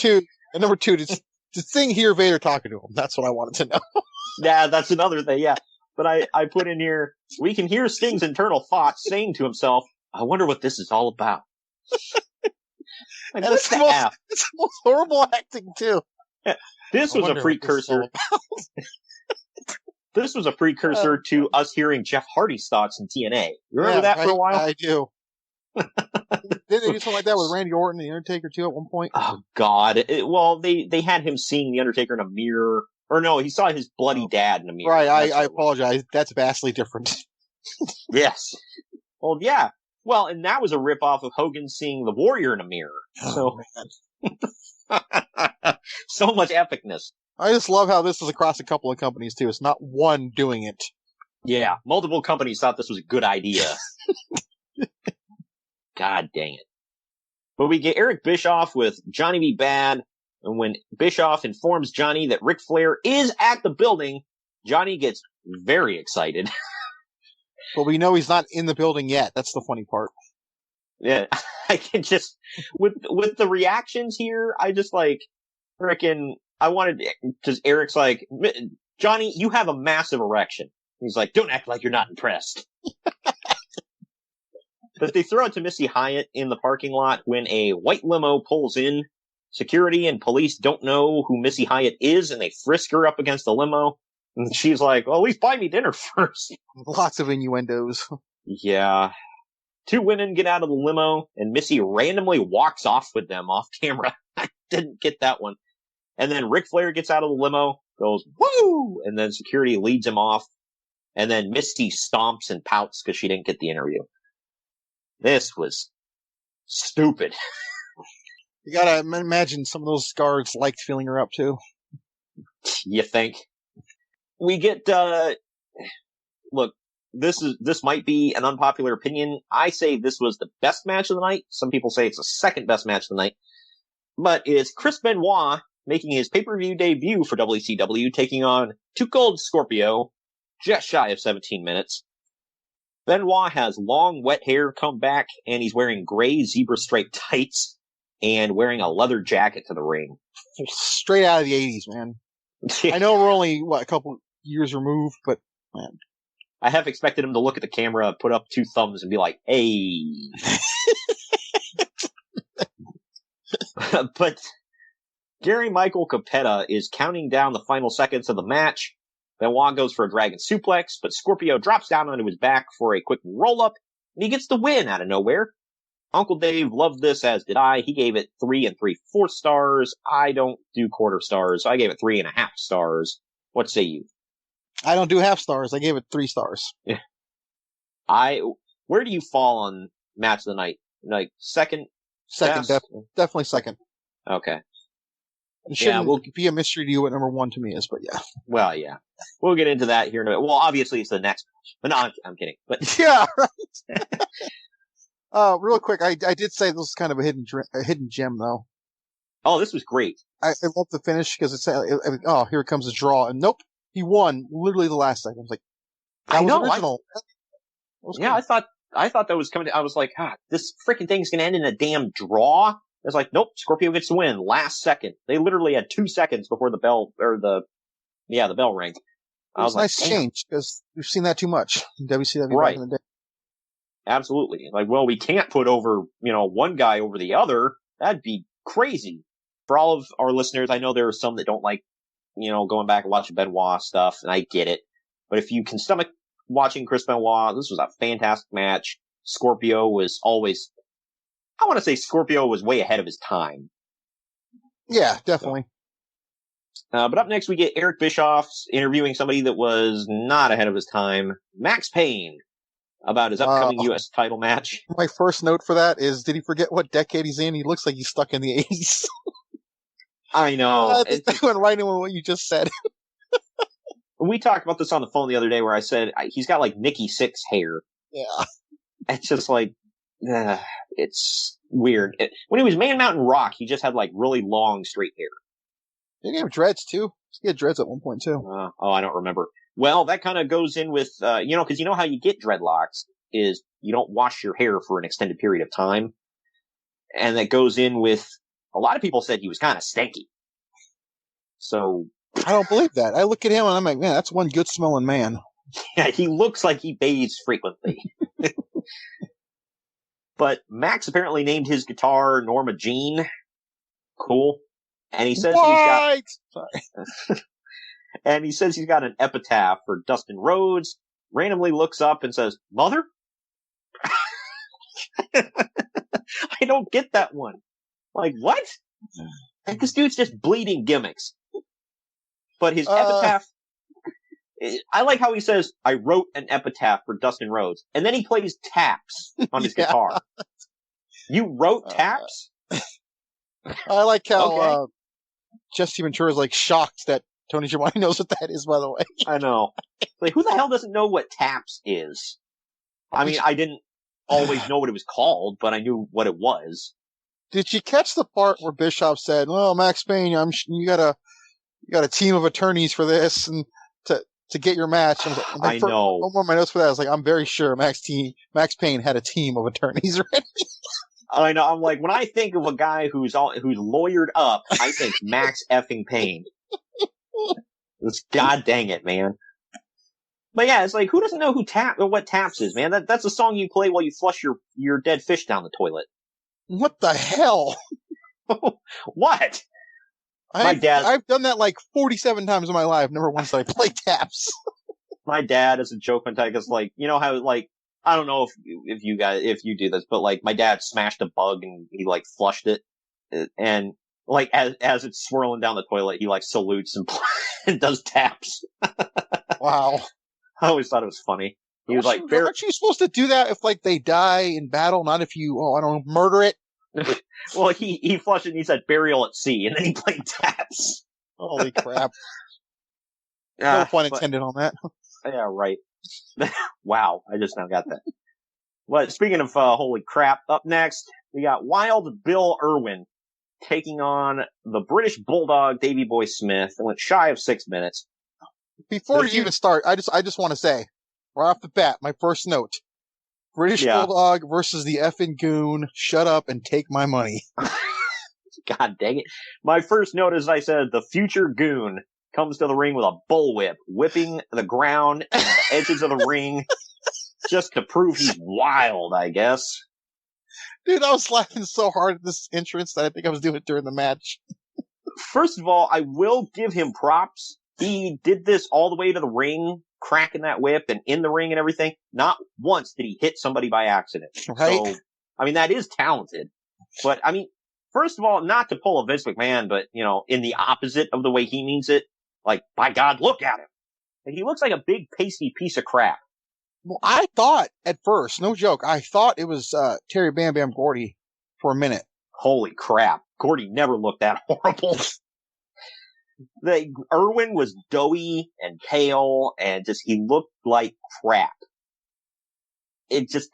two, did Sting hear Vader talking to him? That's what I wanted to know. Yeah, that's another thing, yeah. But I put in here, we can hear Sting's internal thoughts saying to himself, I wonder what this is all about. It's the most horrible acting, too. Yeah, this was a precursor. This was a precursor to us hearing Jeff Hardy's thoughts in TNA. You remember that for a while? I do. Didn't they do something like that with Randy Orton and The Undertaker, too, at one point? Oh, God. They had him seeing The Undertaker in a mirror. Or no, he saw his bloody dad in a mirror. Right, I apologize. That's vastly different. Yes. Well, yeah. Well, and that was a ripoff of Hogan seeing the Warrior in a mirror. Oh, man. So much epicness. I just love how this is across a couple of companies, too. It's not one doing it. Yeah, multiple companies thought this was a good idea. God dang it. But we get Eric Bischoff with Johnny B. Bad, and when Bischoff informs Johnny that Ric Flair is at the building, Johnny gets very excited. But we know he's not in the building yet. That's the funny part. Yeah, I can just, with the reactions here, I just because Eric's like, Johnny, you have a massive erection. He's like, don't act like you're not impressed. But they throw it to Missy Hyatt in the parking lot when a white limo pulls in. Security and police don't know who Missy Hyatt is, and they frisk her up against the limo. And she's like, well, at least buy me dinner first. Lots of innuendos. Yeah. 2 women get out of the limo, and Missy randomly walks off with them off camera. I didn't get that one. And then Ric Flair gets out of the limo, goes, woo! And then security leads him off. And then Missy stomps and pouts because she didn't get the interview. This was stupid. You gotta imagine some of those guards liked feeling her up too. You think? We get, look, this might be an unpopular opinion. I say this was the best match of the night. Some people say it's the second best match of the night. But it's Chris Benoit making his pay-per-view debut for WCW, taking on Too Cold Scorpio, just shy of 17 minutes. Benoit has long, wet hair come back, and he's wearing gray zebra-striped tights and wearing a leather jacket to the ring. Straight out of the 80s, man. I know we're only, a couple years removed, but, man. I have expected him to look at the camera, put up 2 thumbs, and be like, hey. But Gary Michael Capetta is counting down the final seconds of the match. Benoit goes for a dragon suplex, but Scorpio drops down onto his back for a quick roll-up, and he gets the win out of nowhere. Uncle Dave loved this, as did I. He gave it 3 3/4 stars. I don't do quarter stars, so I gave it 3.5 stars. What say you? I don't do half stars. I gave it 3 stars. Where do you fall on match of the night? Like second? Second, definitely second. Okay. It shouldn't be a mystery to you what number 1 to me is, but yeah. Well, yeah. We'll get into that here in a minute. Well, obviously it's the next match. But no, I'm kidding. But yeah, right. Real quick, I did say this was kind of a hidden gem, though. Oh, this was great. I love the finish because here comes a draw, and nope, he won literally the last second. I was like, that was original. Yeah, cool. I thought that was coming. I was like, this freaking thing's gonna end in a damn draw. It's like, nope, Scorpio gets the win last second. They literally had 2 seconds before the bell the bell rang. It was a nice change because we've seen that too much in WCW back in the day. Absolutely. Like, well, we can't put over, one guy over the other. That'd be crazy. For all of our listeners, I know there are some that don't like, going back and watching Benoit stuff, and I get it. But if you can stomach watching Chris Benoit, this was a fantastic match. Scorpio was always, I want to say Scorpio was way ahead of his time. Yeah, definitely. But up next we get Eric Bischoff interviewing somebody that was not ahead of his time, Max Payne, about his upcoming U.S. title match. My first note for that is, did he forget what decade he's in? He looks like he's stuck in the 80s. I know. That went right in with what you just said. We talked about this on the phone the other day where I said he's got like Nikki Sixx hair. Yeah. It's just like, it's weird. When he was Man Mountain Rock, he just had like really long straight hair. Did he have dreads too? He had dreads at one point too. I don't remember. Well, that kind of goes in with, because you know how you get dreadlocks is you don't wash your hair for an extended period of time. And that goes in with, a lot of people said he was kind of stanky. So. I don't believe that. I look at him and I'm like, man, that's one good smelling man. Yeah, he looks like he bathes frequently. But Max apparently named his guitar Norma Jean. Cool. And he says and he says he's got an epitaph for Dustin Rhodes. Randomly looks up and says, "Mother?" I don't get that one. Like, what? Like, this dude's just bleeding gimmicks. But his epitaph, I like how he says, "I wrote an epitaph for Dustin Rhodes," and then he plays taps on his guitar. You wrote taps? I like how Jesse Ventura is like shocked that Tony Schiavone knows what that is, by the way. I know. Like, who the hell doesn't know what taps is? I mean, I didn't always know what it was called, but I knew what it was. Did you catch the part where Bischoff said, "Well, Max Payne, you got a team of attorneys for this and to get your match"? I know. One more of my notes for that. I was like, I'm very sure Max Payne had a team of attorneys ready. I know. I'm like, when I think of a guy who's lawyered up, I think Max effing Payne. It's god dang it, man. But yeah, it's like, who doesn't know what taps is, man? That's a song you play while you flush your dead fish down the toilet. What the hell? What? I've done that like 47 times in my life. Never once did I play taps. My dad, as a joke one time, is like, you know how, like, I don't know if you do this, but like, my dad smashed a bug and he like flushed it, and like as it's swirling down the toilet, he like salutes and does taps. Wow. I always thought it was funny. He was like, aren't you supposed to do that if, like, they die in battle, not if you, I don't know, murder it? Well, he flushed it and he said burial at sea, and then he played taps. Holy crap. No pun intended on that. Yeah, right. Wow, I just now got that. But speaking of holy crap, up next, we got Wild Bill Irwin taking on the British Bulldog Davey Boy Smith. It went shy of 6 minutes. Before you even start, I just want to say, right off the bat, my first note. British Bulldog versus the effing goon. Shut up and take my money. God dang it. My first note, as I said, the future goon comes to the ring with a bullwhip, whipping the ground and the edges of the ring just to prove he's wild, I guess. Dude, I was laughing so hard at this entrance that I think I was doing it during the match. First of all, I will give him props. He did this all the way to the ring, cracking that whip and in the ring and everything. Not once did he hit somebody by accident. Right? So, I mean, that is talented. But, I mean, first of all, not to pull a Vince McMahon, but, you know, in the opposite of the way he means it. Like, by God, look at him. And he looks like a big, pasty piece of crap. Well, I thought at first, no joke, I thought it was Terry Bam Bam Gordy for a minute. Holy crap. Gordy never looked that horrible. Irwin was doughy and pale and just, he looked like crap.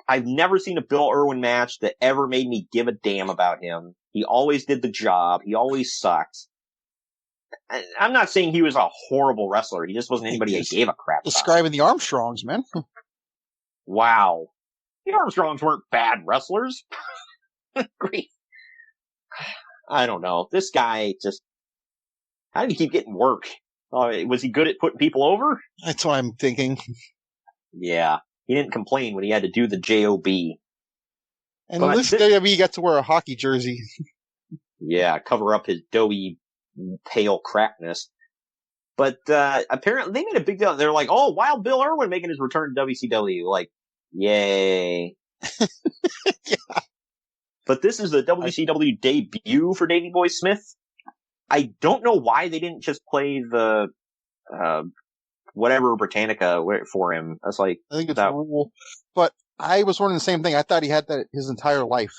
I've never seen a Bill Irwin match that ever made me give a damn about him. He always did the job. He always sucked. I'm not saying he was a horrible wrestler. He just wasn't anybody I gave a crap about. Describing the Armstrongs, man. Wow. The Armstrongs weren't bad wrestlers. Great. I don't know. This guy just, how did he keep getting work? Was he good at putting people over? That's what I'm thinking. Yeah. He didn't complain when he had to do the JOB. And at least WWE got to wear a hockey jersey. Yeah, cover up his doughy, pale crapness. But apparently they made a big deal. They're like, oh, Wild Bill Irwin making his return to WCW. Like, yay. Yeah. But this is the WCW debut for Davey Boy Smith. I don't know why they didn't just play the whatever Britannica for him. That's like, I think it's a rule. But I was wondering the same thing. I thought he had that his entire life.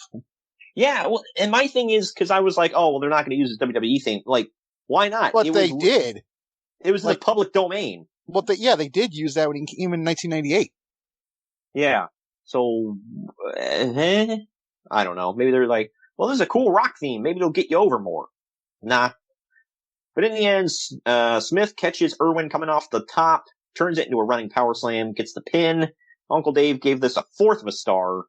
Yeah, well, and my thing is, because I was like, oh, well, they're not going to use this WWE thing. Like, why not? But they did. It was like, in the public domain. Well, they did use that when he came in 1998. Yeah. So, I don't know. Maybe they're like, well, this is a cool rock theme. Maybe it'll get you over more. Nah. But in the end, Smith catches Irwin coming off the top, turns it into a running power slam, gets the pin. Uncle Dave gave this a 4th of a star.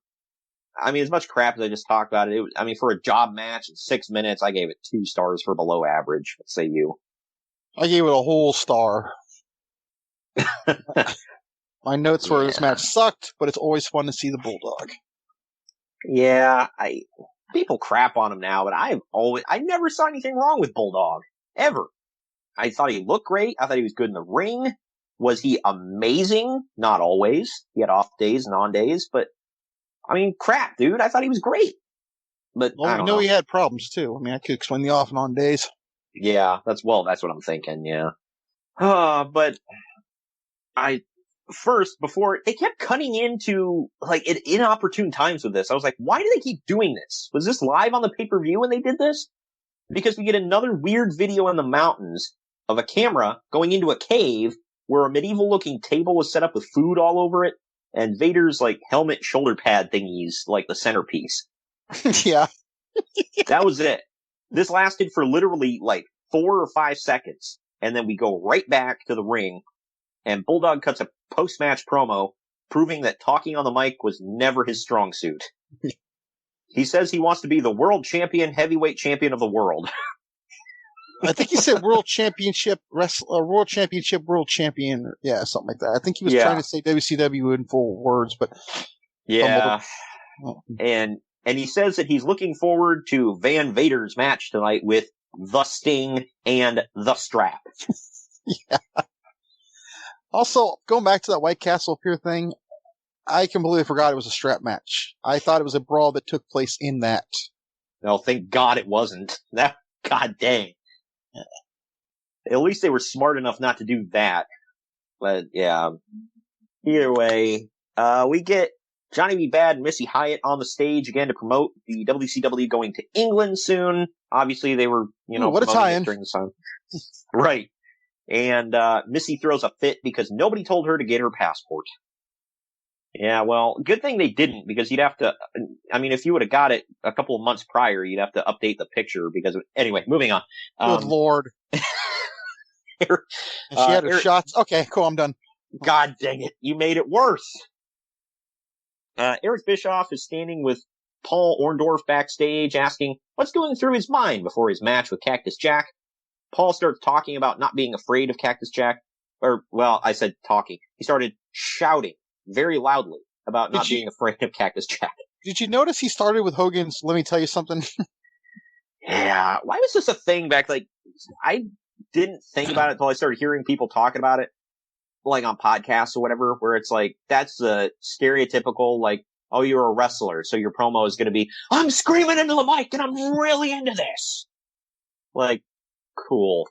I mean, as much crap as I just talked about it, for a job match in 6 minutes, I gave it 2 stars for below average. What say you? I gave it a whole star. My notes were this match sucked, but it's always fun to see the Bulldog. Yeah, people crap on him now, but I never saw anything wrong with Bulldog. Ever. I thought he looked great. I thought he was good in the ring. Was he amazing? Not always. He had off days and on days, but I mean, crap, dude. I thought he was great. But I don't know. He had problems too. I mean, I could explain the off and on days. Yeah, that's what I'm thinking, yeah. But before, they kept cutting into, like, at inopportune times with this. I was like, why do they keep doing this? Was this live on the pay-per-view when they did this? Because we get another weird video in the mountains of a camera going into a cave where a medieval-looking table was set up with food all over it, and Vader's, like, helmet shoulder pad thingies, like, the centerpiece. Yeah. That was it. This lasted for literally, like, 4 or 5 seconds, and then we go right back to the ring, and Bulldog cuts a post-match promo proving that talking on the mic was never his strong suit. He says he wants to be the world champion, heavyweight champion of the world. I think he said world championship, world champion. Yeah, something like that. I think he was trying to say WCW in full words, but. Yeah. And he says that he's looking forward to Van Vader's match tonight with the Sting and the Strap. Yeah. Also, going back to that White Castle Pier thing, I completely forgot it was a strap match. I thought it was a brawl that took place in that. No, thank God it wasn't. God dang. At least they were smart enough not to do that. But yeah, either way, We get Johnny B. Bad and Missy Hyatt on the stage again to promote the WCW going to England soon. Obviously, they were, promoting it during the time. Right. And Missy throws a fit because nobody told her to get her passport. Yeah, well, good thing they didn't, because you'd have to, if you would have got it a couple of months prior, you'd have to update the picture anyway, moving on. Good Lord. And she had her shots. Okay, cool, I'm done. God dang it, you made it worse. Eric Bischoff is standing with Paul Orndorff backstage asking what's going through his mind before his match with Cactus Jack. Paul starts talking about not being afraid of Cactus Jack. I said talking. He started shouting very loudly about not being afraid of Cactus Jack. Did you notice he started with Hogan's "Let me tell you something"? Yeah. Why was this a thing back? I didn't think about it until I started hearing people talking about it, on podcasts or whatever, where it's that's the stereotypical, oh, you're a wrestler, so your promo is going to be, I'm screaming into the mic and I'm really into this. Cool.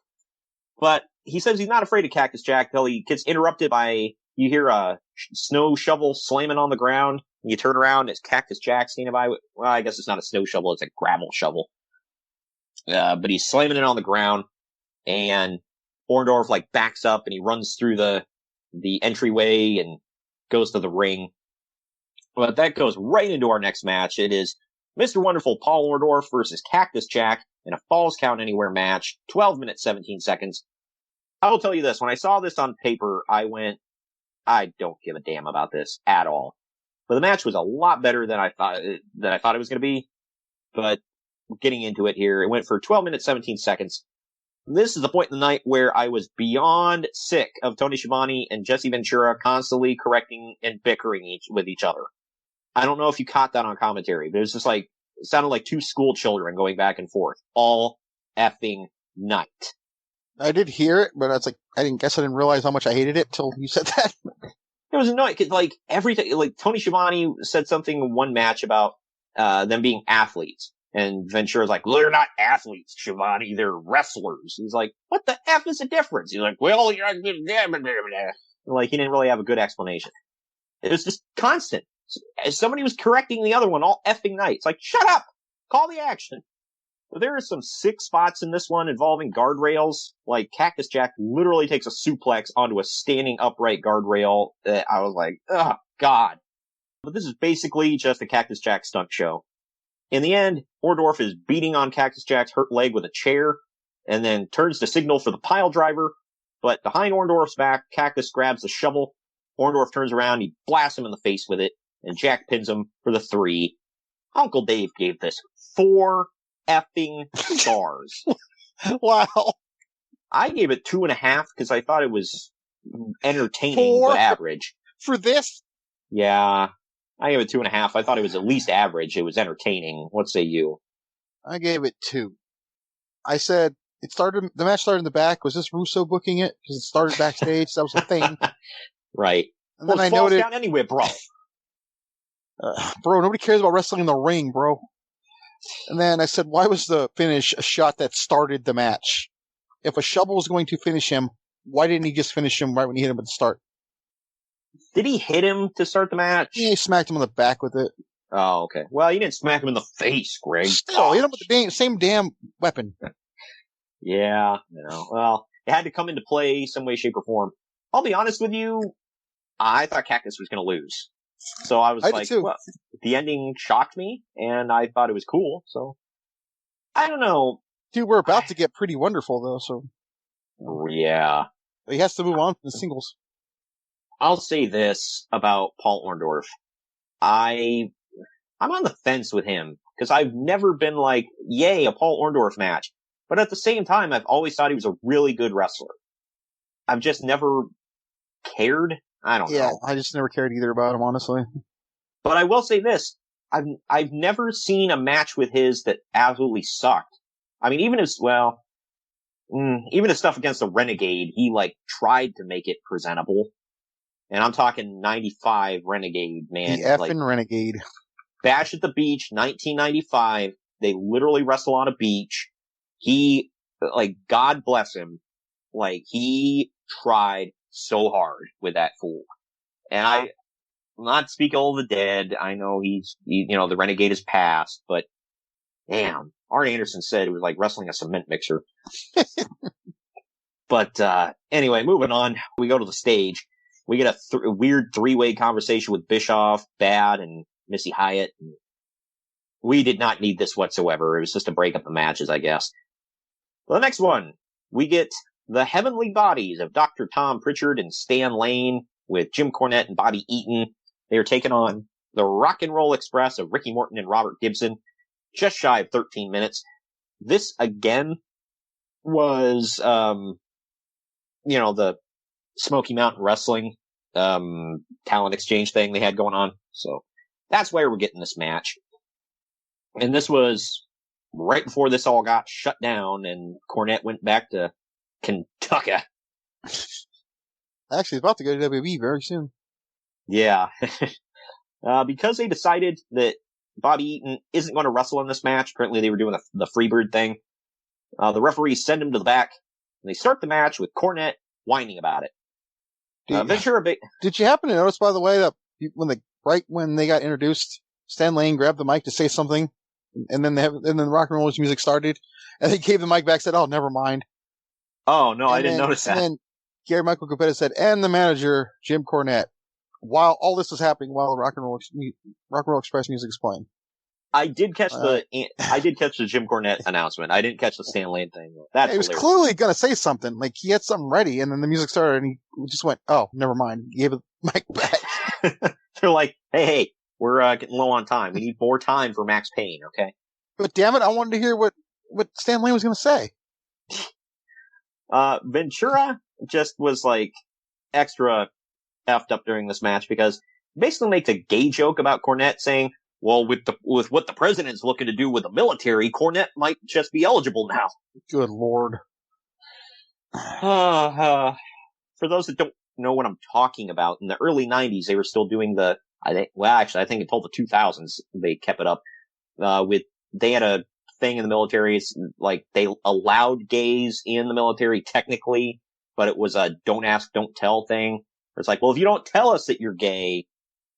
But he says he's not afraid of Cactus Jack till he gets interrupted by, you hear a snow shovel slamming on the ground, and you turn around, it's Cactus Jack standing by. Well, I guess it's not a snow shovel, it's a gravel shovel. But he's slamming it on the ground, and Orndorff backs up and he runs through the entryway and goes to the ring. But that goes right into our next match. It is Mr. Wonderful Paul Orndorff versus Cactus Jack in a Falls Count Anywhere match, 12 minutes, 17 seconds. I will tell you this, when I saw this on paper, I went, I don't give a damn about this at all. But the match was a lot better than I thought it was going to be. But getting into it here, it went for 12 minutes, 17 seconds. This is the point in the night where I was beyond sick of Tony Schiavone and Jesse Ventura constantly correcting and bickering with each other. I don't know if you caught that on commentary, but it was just it sounded like two school children going back and forth all effing night. I did hear it, but I didn't realize how much I hated it till you said that. It was annoying because everything, Tony Schiavone said something in one match about them being athletes, and Ventura's well, they're not athletes, Schiavone, they're wrestlers. He's what the F is the difference? He's well, you're he didn't really have a good explanation. It was just constant. Somebody was correcting the other one all effing night. It's shut up! Call the action! There are some sick spots in this one involving guardrails. Cactus Jack literally takes a suplex onto a standing upright guardrail. I was oh, God. But this is basically just a Cactus Jack stunt show. In the end, Orndorff is beating on Cactus Jack's hurt leg with a chair, and then turns to signal for the pile driver. But behind Orndorff's back, Cactus grabs the shovel. Orndorff turns around, he blasts him in the face with it, and Jack pins him for the 3. Uncle Dave gave this 4 effing stars. Wow. I gave it 2.5 because I thought it was entertaining but average. For this? Yeah. I gave it 2.5. I thought it was at least average. It was entertaining. What say you? I gave it 2. I said the match started in the back. Was this Russo booking it? Because it started backstage. That was the thing. Right. And then I noted down anyway, bro. Bro, nobody cares about wrestling in the ring, bro. And then I said, why was the finish a shot that started the match? If a shovel was going to finish him, why didn't he just finish him right when he hit him at the start? Did he hit him to start the match? Yeah, he smacked him on the back with it. Oh, okay. Well, you didn't smack him in the face, Greg. Still, hit him with the same damn weapon. Yeah, well, it had to come into play some way, shape, or form. I'll be honest with you, I thought Cactus was going to lose. So I was well, the ending shocked me, and I thought it was cool, so I don't know. Dude, we're about to get Pretty Wonderful, though, so. Yeah. He has to move on from the singles. I'll say this about Paul Orndorff. I'm on the fence with him, because I've never been yay, a Paul Orndorff match. But at the same time, I've always thought he was a really good wrestler. I've just never cared. I don't know. Yeah, I just never cared either about him, honestly. But I will say this. I've never seen a match with his that absolutely sucked. I mean, even his stuff against the Renegade, he tried to make it presentable. And I'm talking 95 Renegade, man. The effing Renegade. Bash at the Beach, 1995. They literally wrestle on a beach. He, God bless him. He tried so hard with that fool. And not speak ill of the dead. I know the renegade is past, but damn, Arn Anderson said it was like wrestling a cement mixer. But anyway, moving on, we go to the stage. We get a weird three-way conversation with Bischoff, Bad, and Missy Hyatt. We did not need this whatsoever. It was just to break up the matches, I guess. Well, the next one, we get the heavenly bodies of Dr. Tom Prichard and Stan Lane with Jim Cornette and Bobby Eaton. They are taking on the Rock and Roll Express of Ricky Morton and Robert Gibson, just shy of 13 minutes. This, again, was, the Smoky Mountain Wrestling talent exchange thing they had going on. So that's why we're getting this match. And this was right before this all got shut down and Cornette went back to Kentucky. Actually, he's about to go to WWE very soon. Yeah. Because they decided that Bobby Eaton isn't going to wrestle in this match. Apparently they were doing the Freebird thing. The referees send him to the back and they start the match with Cornette whining about it. Did you happen to notice, by the way, that when they got introduced, Stan Lane grabbed the mic to say something, and then the rock and roll music started, and they gave the mic back, said, "Oh, never mind." Oh no, I didn't notice that. And then Gary Michael Capetta said, "And the manager Jim Cornette," while all this was happening, while the Rock and Roll Express music is playing. I did catch the Jim Cornette announcement. I didn't catch the Stan Lane thing. He was clearly going to say something. Like, he had something ready, and then the music started, and he just went, "Oh, never mind." He gave the mic back. They're like, hey, we're getting low on time. We need more time for Max Payne, okay? But damn it, I wanted to hear what Stan Lane was going to say. Ventura just was, like, extra effed up during this match because basically makes a gay joke about Cornette saying, well, with what the president's looking to do with the military, Cornette might just be eligible now. Good Lord. For those that don't know what I'm talking about, in the early 90s, they were still doing I think until the 2000s, they kept it up. They had a thing in the military, it's like they allowed gays in the military technically, but it was a don't ask, don't tell thing. It's like, well, if you don't tell us that you're gay,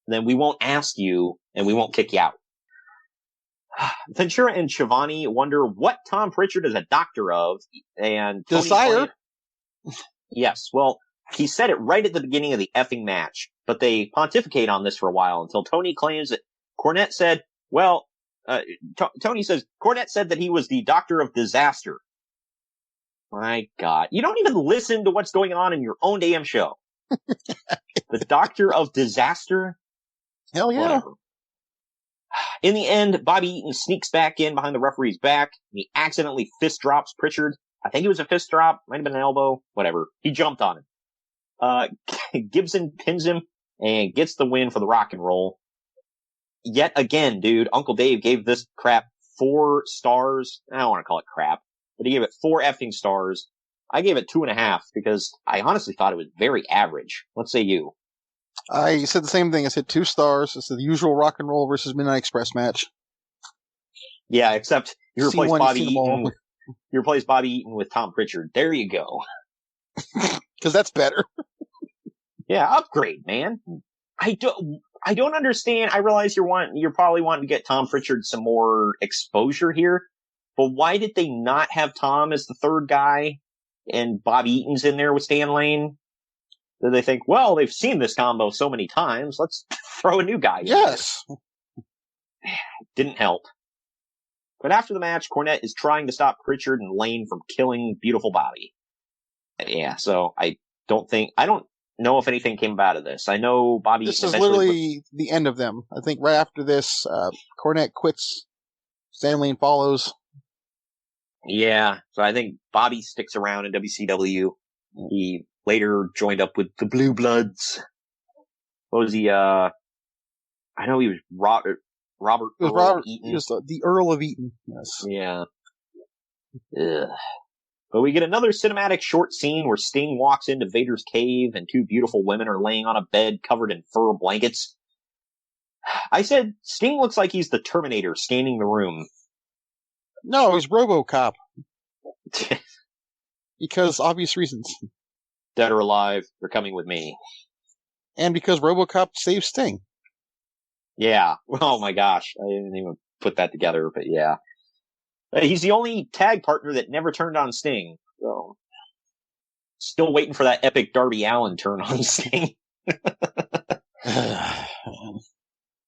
then we won't ask you and we won't kick you out. Ventura and Schiavone wonder what Tom Prichard is a doctor of, and Desire. Yes, well, he said it right at the beginning of the effing match, but they pontificate on this for a while until Tony claims that Cornette said, Tony says Cornette said that he was the doctor of disaster. My God, you don't even listen to what's going on in your own damn show. The doctor of disaster? Hell yeah. Whatever. In the end, Bobby Eaton sneaks back in behind the referee's back, and he accidentally fist drops Prichard. I think it was a fist drop, might have been an elbow, whatever. He jumped on him. Gibson pins him and gets the win for the Rock and Roll. Yet again, dude, Uncle Dave gave this crap 4 stars. I don't want to call it crap, but he gave it 4 effing stars. I gave it 2.5 because I honestly thought it was very average. What say you? I said the same thing. I said 2 stars. It's the usual Rock and Roll versus Midnight Express match. Yeah, except you replace Bobby Eaton with Tom Prichard. There you go. Because that's better. Yeah, upgrade, man. I don't understand. I realize you're probably wanting to get Tom Prichard some more exposure here, but why did they not have Tom as the third guy and Bobby Eaton's in there with Stan Lane? Did they think, well, they've seen this combo so many times, let's throw a new guy in Yes. there. Didn't help. But after the match, Cornette is trying to stop Prichard and Lane from killing beautiful Bobby. Yeah, so I don't know if anything came out of this. I know Bobby... This is literally the end of them. I think right after this, Cornette quits, Stan Lane follows. Yeah, so I think Bobby sticks around in WCW. He later joined up with the Blue Bloods. What was he, I know he was Robert Eaton. He was the Earl of Eaton, yes. Yeah. Ugh. But we get another cinematic short scene where Sting walks into Vader's cave and 2 beautiful women are laying on a bed covered in fur blankets. I said, Sting looks like he's the Terminator scanning the room. No, he's RoboCop. Because obvious reasons. Dead or alive, they're coming with me. And because RoboCop saved Sting. Yeah. Oh my gosh. I didn't even put that together, but yeah. He's the only tag partner that never turned on Sting. So, still waiting for that epic Darby Allin turn on Sting.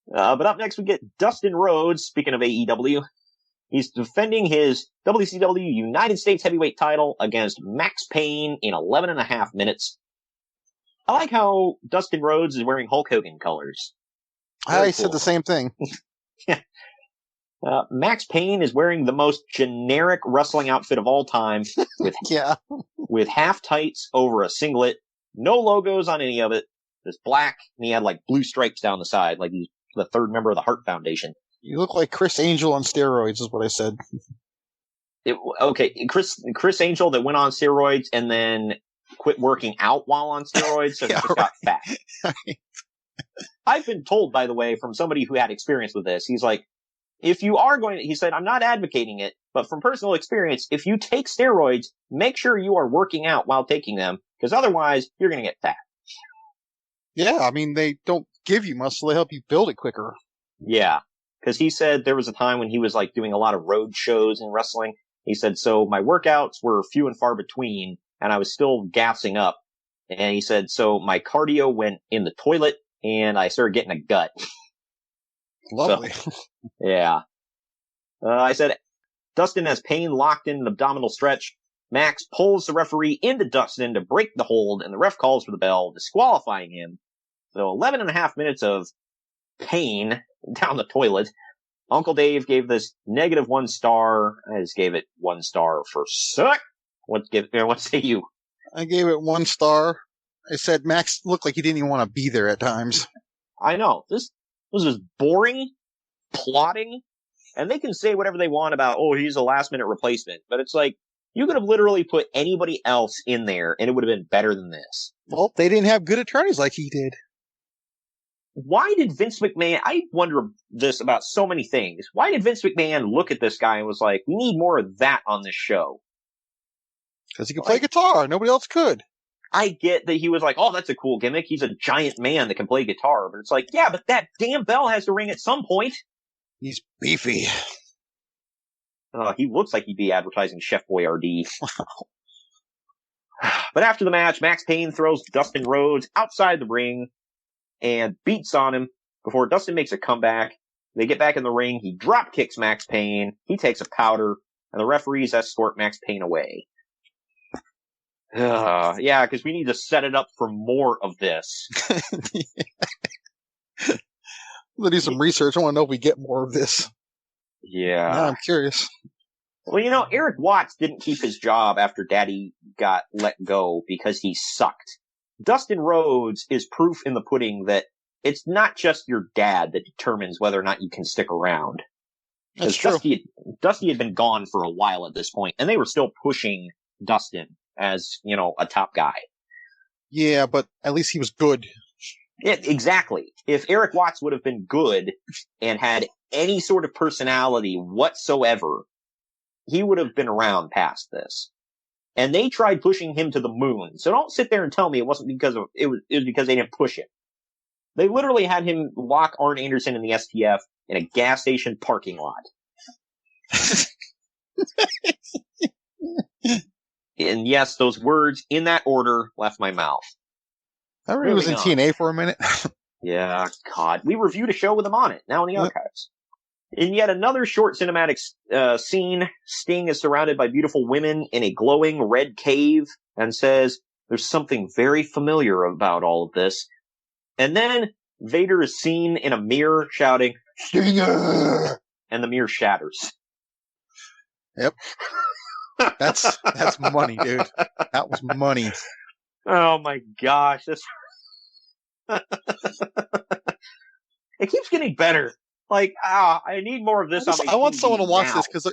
But up next we get Dustin Rhodes, speaking of AEW. He's defending his WCW United States Heavyweight title against Max Payne in 11 and a half minutes. I like how Dustin Rhodes is wearing Hulk Hogan colors. I said the same thing. Yeah. Max Payne is wearing the most generic wrestling outfit of all time with half tights over a singlet, no logos on any of it, just black, and he had like blue stripes down the side, like he's the third member of the Hart Foundation. You look like Chris Angel on steroids, is what I said. Chris Angel that went on steroids and then quit working out while on steroids, so he just got fat. I've been told, by the way, from somebody who had experience with this, he's like, if you are going to, he said, I'm not advocating it, but from personal experience, if you take steroids, make sure you are working out while taking them, because otherwise you're going to get fat. Yeah, I mean, they don't give you muscle, they help you build it quicker. Yeah, because he said there was a time when he was like doing a lot of road shows in wrestling. He said, so my workouts were few and far between, and I was still gassing up. And he said, so my cardio went in the toilet, and I started getting a gut. Lovely. So, yeah. I said, Dustin has Payne locked in an abdominal stretch. Max pulls the referee into Dustin to break the hold, and the ref calls for the bell, disqualifying him. So 11 and a half minutes of Payne down the toilet. Uncle Dave gave this -1 star. I just gave it 1 star for suck. What say you? I gave it 1 star. I said Max looked like he didn't even want to be there at times. I know. This was just boring, plotting, and they can say whatever they want about, oh, he's a last-minute replacement, but it's like, you could have literally put anybody else in there, and it would have been better than this. Well, they didn't have good attorneys like he did. Why did Vince McMahon, I wonder this about so many things, why did Vince McMahon look at this guy and was like, we need more of that on this show? Because he could play guitar. Nobody else could. I get that he was like, oh, that's a cool gimmick. He's a giant man that can play guitar. But it's like, yeah, but that damn bell has to ring at some point. He's beefy. He looks like he'd be advertising Chef Boyardee. But after the match, Max Payne throws Dustin Rhodes outside the ring and beats on him before Dustin makes a comeback. They get back in the ring. He drop kicks Max Payne. He takes a powder, and the referees escort Max Payne away. Yeah, because we need to set it up for more of this. Let's do some research. I want to know if we get more of this. Yeah. Now I'm curious. Well, Eric Watts didn't keep his job after Daddy got let go because he sucked. Dustin Rhodes is proof in the pudding that it's not just your dad that determines whether or not you can stick around. That's true. Dusty had been gone for a while at this point, and they were still pushing Dustin as, a top guy. Yeah, but at least he was good. Exactly. If Eric Watts would have been good and had any sort of personality whatsoever, he would have been around past this. And they tried pushing him to the moon. So don't sit there and tell me it wasn't because of it was because they didn't push him. They literally had him lock Arn Anderson in the STF in a gas station parking lot. And yes, those words in that order left my mouth. I remember he was in TNA for a minute. Yeah, God. We reviewed a show with him on it, now in the archives. In yet another short cinematic scene, Sting is surrounded by beautiful women in a glowing red cave and says, there's something very familiar about all of this. And then Vader is seen in a mirror shouting, Stinger! And the mirror shatters. Yep. That's money, dude. That was money. Oh my gosh. It keeps getting better. Like, I need more of this. I want someone to watch this because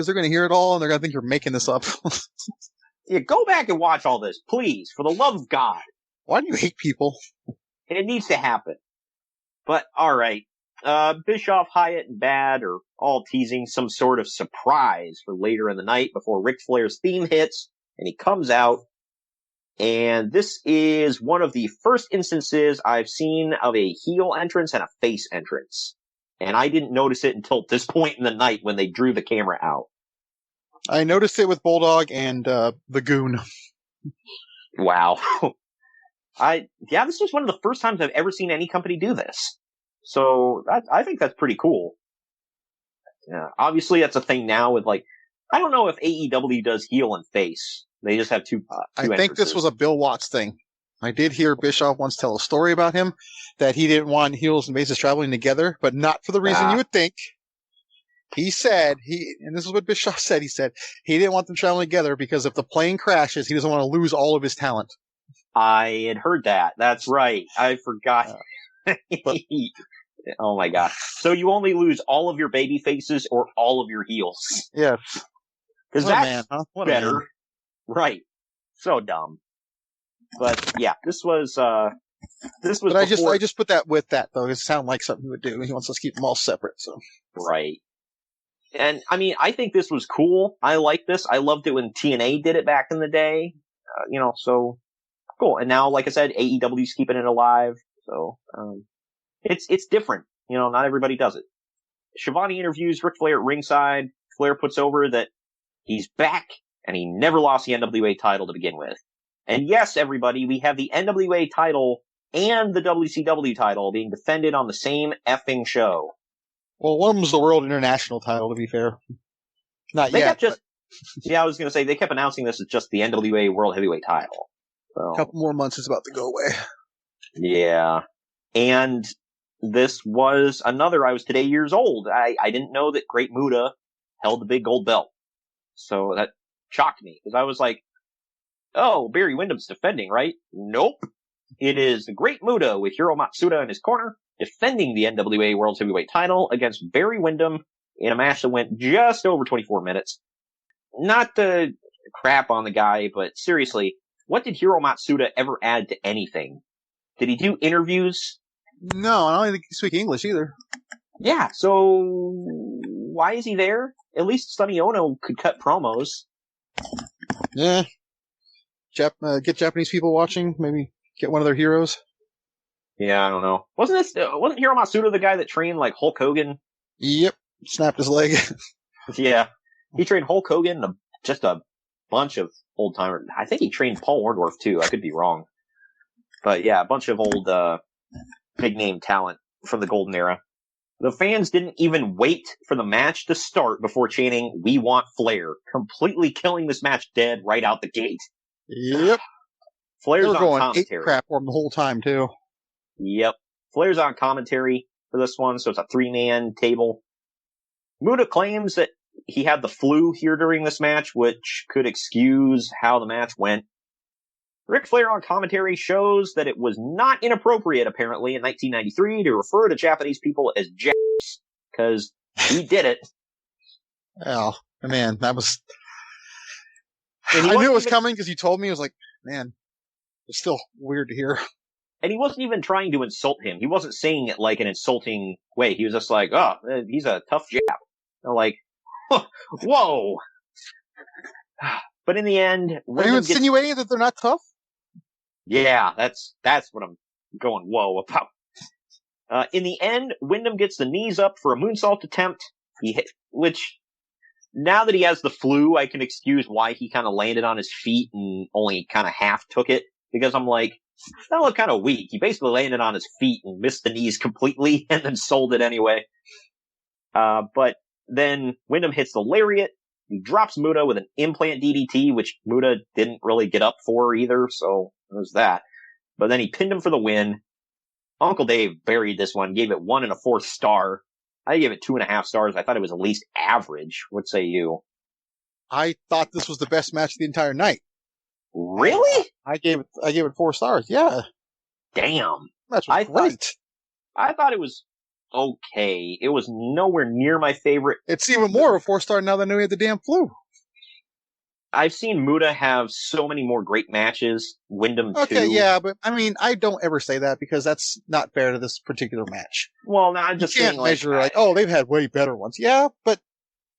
they're going to hear it all and they're going to think you're making this up. Yeah, go back and watch all this, please, for the love of God. Why do you hate people? It needs to happen. But all right, Bischoff, Hyatt, and Bad are all teasing some sort of surprise for later in the night before Ric Flair's theme hits and he comes out. And this is one of the first instances I've seen of a heel entrance and a face entrance. And I didn't notice it until this point in the night when they drew the camera out. I noticed it with Bulldog and the Goon. Wow. This was one of the first times I've ever seen any company do this. So I think that's pretty cool. Yeah, obviously that's a thing now with I don't know if AEW does heel and face. They just have two I think this was a Bill Watts thing. I did hear Bischoff once tell a story about him that he didn't want heels and faces traveling together, but not for the reason you would think. He said, and this is what Bischoff said, he said he didn't want them traveling together because if the plane crashes, he doesn't want to lose all of his talent. I had heard that. That's right. I forgot. Oh my god. So you only lose all of your baby faces or all of your heels. Yes. Because that's better. Right. So dumb. But yeah, this was But I just put that with that though. It sounded like something he would do. He wants us to keep them all separate, so. Right. And I mean, I think this was cool. I like this. I loved it when TNA did it back in the day. So cool. And now, like I said, AEW's keeping it alive. So, it's different. Not everybody does it. Shivani interviews Ric Flair at ringside. Flair puts over that he's back and he never lost the NWA title to begin with. And yes, everybody, we have the NWA title and the WCW title being defended on the same effing show. Well, one of them's the World International title, to be fair. Not yet. Yeah, I was going to say, they kept announcing this as just the NWA World Heavyweight title. So. A couple more months, it's about to go away. Yeah. And this was another, I was today years old. I didn't know that Great Muta held the big gold belt. So that shocked me, because I was like, oh, Barry Windham's defending, right? Nope. It is the Great Muta with Hiro Matsuda in his corner, defending the NWA World Heavyweight title against Barry Windham in a match that went just over 24 minutes. Not to crap on the guy, but seriously, what did Hiro Matsuda ever add to anything? Did he do interviews? No, I don't think he speaks English either. Yeah, so why is he there? At least Sonny Ono could cut promos. Yeah. Get Japanese people watching, maybe get one of their heroes. Yeah, I don't know. Wasn't Hiro Matsuda the guy that trained Hulk Hogan? Yep, snapped his leg. Yeah, he trained Hulk Hogan and just a bunch of old timers. I think he trained Paul Orndorff too. I could be wrong, but yeah, a bunch of old big name talent from the golden era. The fans didn't even wait for the match to start before chanting, "We want Flair," completely killing this match dead right out the gate. Yep. Flair's on going commentary. Ape crap for him the whole time too. Yep. Flair's on commentary for this one, so it's a 3-man table. Muta claims that he had the flu here during this match, which could excuse how the match went. Ric Flair on commentary shows that it was not inappropriate, apparently, in 1993 to refer to Japanese people as Japs, because he did it. Oh, man, that was... I knew it was coming because you told me. I was like, man, it's still weird to hear. And he wasn't even trying to insult him. He wasn't saying it like an insulting way. He was just like, oh, he's a tough Jap. I'm like, whoa. But in the end... Are you insinuating that they're not tough? Yeah, that's what I'm going whoa about. In the end, Windham gets the knees up for a moonsault attempt. Which, now that he has the flu, I can excuse why he kind of landed on his feet and only kind of half took it. Because I'm like, that looked kind of weak. He basically landed on his feet and missed the knees completely and then sold it anyway. But then Windham hits the lariat. He drops Muta with an implant DDT, which Muta didn't really get up for either, so there's that. But then he pinned him for the win. Uncle Dave buried this one, gave it 1 1/4 star. I gave it 2.5 stars. I thought it was at least average. What say you? I thought this was the best match of the entire night. Really? I gave it 4 stars. Yeah. Damn. That's great. I thought it was okay. It was nowhere near my favorite. It's even more of a 4-star now that I know he had the damn flu. I've seen Muta have so many more great matches. Windham too. Okay, yeah, but I mean, I don't ever say that because that's not fair to this particular match. Well, no, I'm just you can't measure oh, they've had way better ones. Yeah, but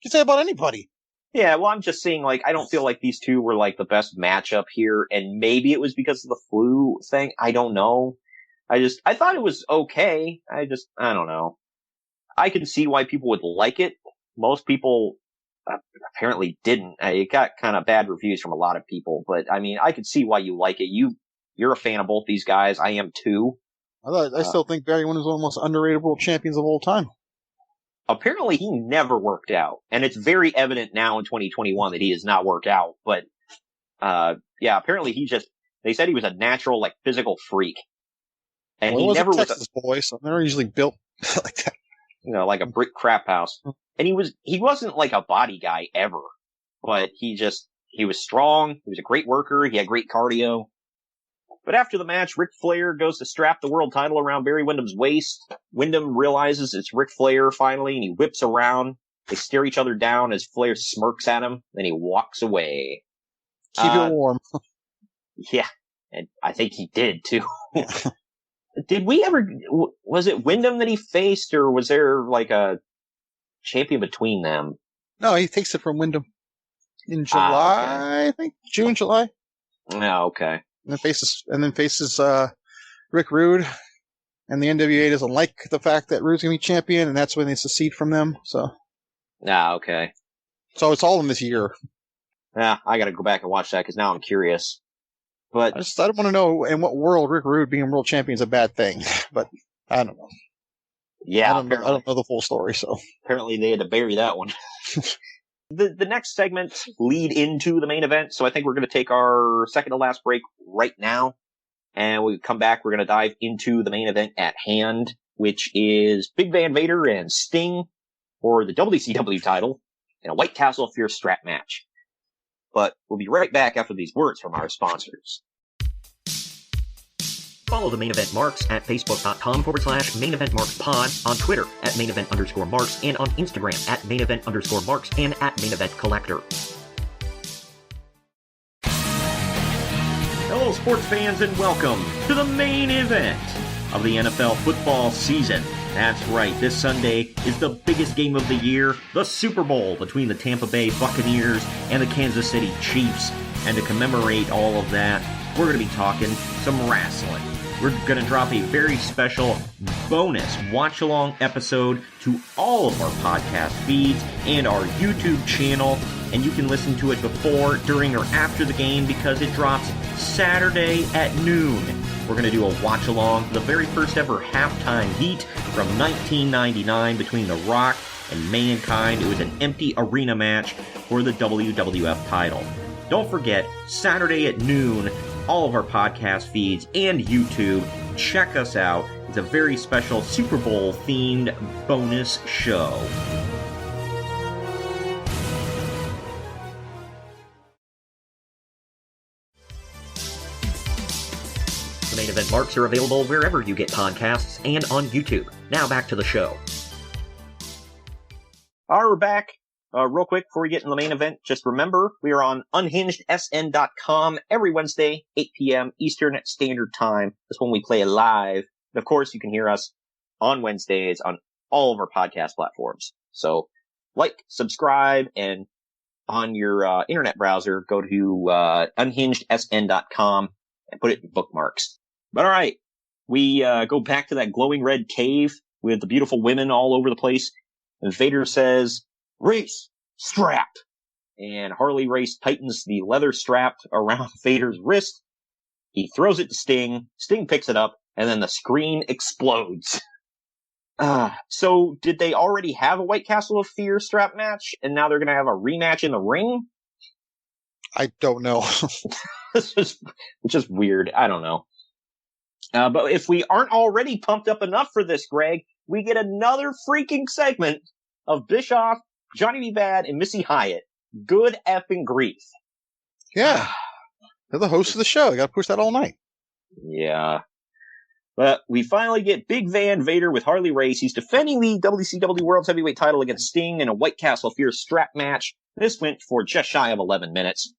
you say about anybody. Yeah, well, I'm just saying, like, I don't feel like these two were, like, the best matchup here, and maybe it was because of the flu thing. I don't know. I thought it was okay. I don't know. I can see why people would like it. Most people apparently didn't. It got kind of bad reviews from a lot of people, but I mean, I could see why you like it. You're a fan of both these guys. I am too. I still think Barry Windham is one of the most underrated world champions of all time. Apparently, he never worked out, and it's very evident now in 2021 that he has not worked out. But yeah, apparently they said he was a natural, like, physical freak, and well, he never was a Texas boy, so they're usually built like that. You know, like a brick crap house. And he wasn't like a body guy ever, but he was strong. He was a great worker. He had great cardio. But after the match, Ric Flair goes to strap the world title around Barry Windham's waist. Windham realizes it's Ric Flair finally, and he whips around. They stare each other down as Flair smirks at him, then he walks away. Keep you warm. Yeah, and I think he did too. Was it Windham that he faced, or was there like a champion between them? No, he takes it from Windham in July, okay. I think June, July. Oh, okay. And then faces Rick Rude, and the NWA doesn't like the fact that Rude's gonna be champion, and that's when they secede from them. So. Okay. So it's all in this year. Yeah, I got to go back and watch that because now I'm curious. But I don't want to know in what world Rick Rude being world champion is a bad thing, but I don't know. Yeah, I don't know the full story, so apparently they had to bury that one. The next segment lead into the main event, so I think we're going to take our second to last break right now, and when we come back, we're going to dive into the main event at hand, which is Big Van Vader and Sting for the WCW title in a White Castle Fear strap match. But we'll be right back after these words from our sponsors. Follow the Main Event Marks at facebook.com/Main Event Marks Pod, on Twitter at Main Event _Marks, and on Instagram at Main Event _Marks and at Main Event Collector. Hello, sports fans, and welcome to the main event of the NFL football season. That's right, this Sunday is the biggest game of the year, the Super Bowl between the Tampa Bay Buccaneers and the Kansas City Chiefs. And to commemorate all of that, we're going to be talking some wrestling. We're going to drop a very special bonus watch-along episode to all of our podcast feeds and our YouTube channel, and you can listen to it before, during, or after the game because it drops Saturday at noon. We're going to do a watch-along, the very first ever halftime heat from 1999 between The Rock and Mankind. It was an empty arena match for the WWF title. Don't forget, Saturday at noon, all of our podcast feeds and YouTube. Check us out. It's a very special Super Bowl themed bonus show. The Main Event Marks are available wherever you get podcasts and on YouTube. Now back to the show. All right, we're back. Real quick, before we get in the main event, just remember, we are on unhingedsn.com every Wednesday, 8 p.m. Eastern Standard Time. That's when we play live. And of course, you can hear us on Wednesdays on all of our podcast platforms. So, like, subscribe, and on your internet browser, go to unhingedsn.com and put it in bookmarks. But all right, we go back to that glowing red cave with the beautiful women all over the place. And Vader says, "Race strap." And Harley Race tightens the leather strap around Vader's wrist. He throws it to Sting. Sting picks it up, and then the screen explodes. So did they already have a White Castle of Fear strap match, and now they're going to have a rematch in the ring? I don't know. It's just weird. I don't know. But if we aren't already pumped up enough for this, Greg, we get another freaking segment of Bischoff, Johnny B. Bad, and Missy Hyatt. Good effing grief. Yeah. They're the hosts of the show. You gotta push that all night. Yeah. But we finally get Big Van Vader with Harley Race. He's defending the WCW World's Heavyweight title against Sting in a White Castle Fear strap match. This went for just shy of 11 minutes.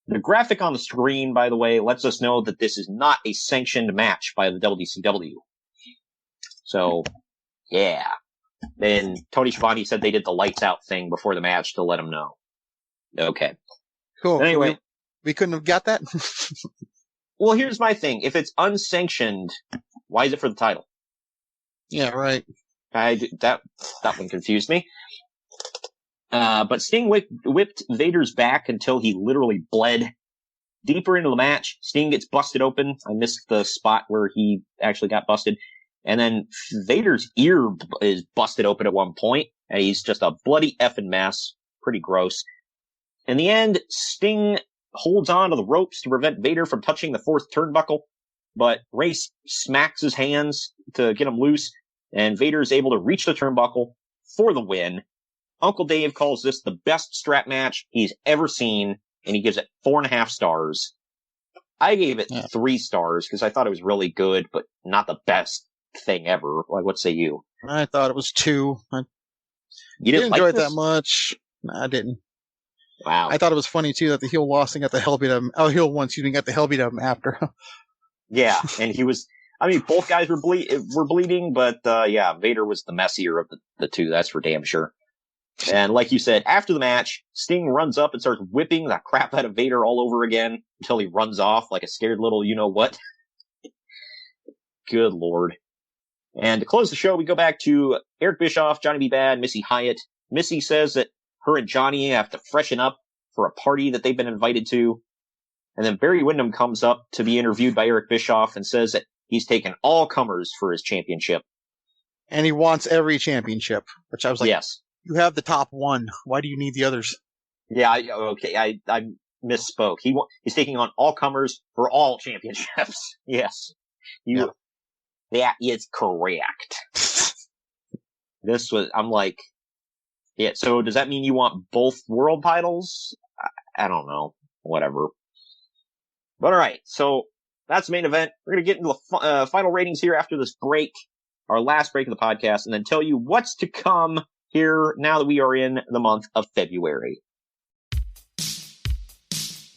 The graphic on the screen, by the way, lets us know that this is not a sanctioned match by the WCW. So, yeah. Then Tony Schiavone said they did the lights out thing before the match to let him know. Okay. Cool. Anyway. We couldn't have got that? Well, here's my thing. If it's unsanctioned, why is it for the title? Yeah, right. That one confused me. But Sting whipped Vader's back until he literally bled. Deeper into the match, Sting gets busted open. I missed the spot where he actually got busted. And then Vader's ear is busted open at one point, and he's just a bloody effing mess. Pretty gross. In the end, Sting holds on to the ropes to prevent Vader from touching the fourth turnbuckle, but Ray smacks his hands to get him loose, and Vader is able to reach the turnbuckle for the win. Uncle Dave calls this the best strap match he's ever seen, and he gives it 4.5 stars. I gave it 3 stars because I thought it was really good, but not the best thing ever. Like, what say you? I thought it was 2. You didn't enjoy it this? that much. No, I didn't. Wow. I thought it was funny, too, that the heel lost and got the hell beat of him. Oh, heel won, excuse me, got the hell beat of him after. Yeah, and he was... I mean, both guys were bleeding, but yeah, Vader was the messier of the two, that's for damn sure. And like you said, after the match, Sting runs up and starts whipping the crap out of Vader all over again until he runs off like a scared little you-know-what. Good Lord. And to close the show, we go back to Eric Bischoff, Johnny B. Bad, Missy Hyatt. Missy says that her and Johnny have to freshen up for a party that they've been invited to. And then Barry Windham comes up to be interviewed by Eric Bischoff and says that he's taken all comers for his championship. And he wants every championship, which I was like, yes. You have the top one. Why do you need the others? Yeah, I misspoke. He's taking on all comers for all championships. Yes. That is correct. I'm like, yeah, so does that mean you want both world titles? I don't know. Whatever. But alright, so that's the main event. We're going to get into the final ratings here after this break, our last break of the podcast, and then tell you what's to come here now that we are in the month of February.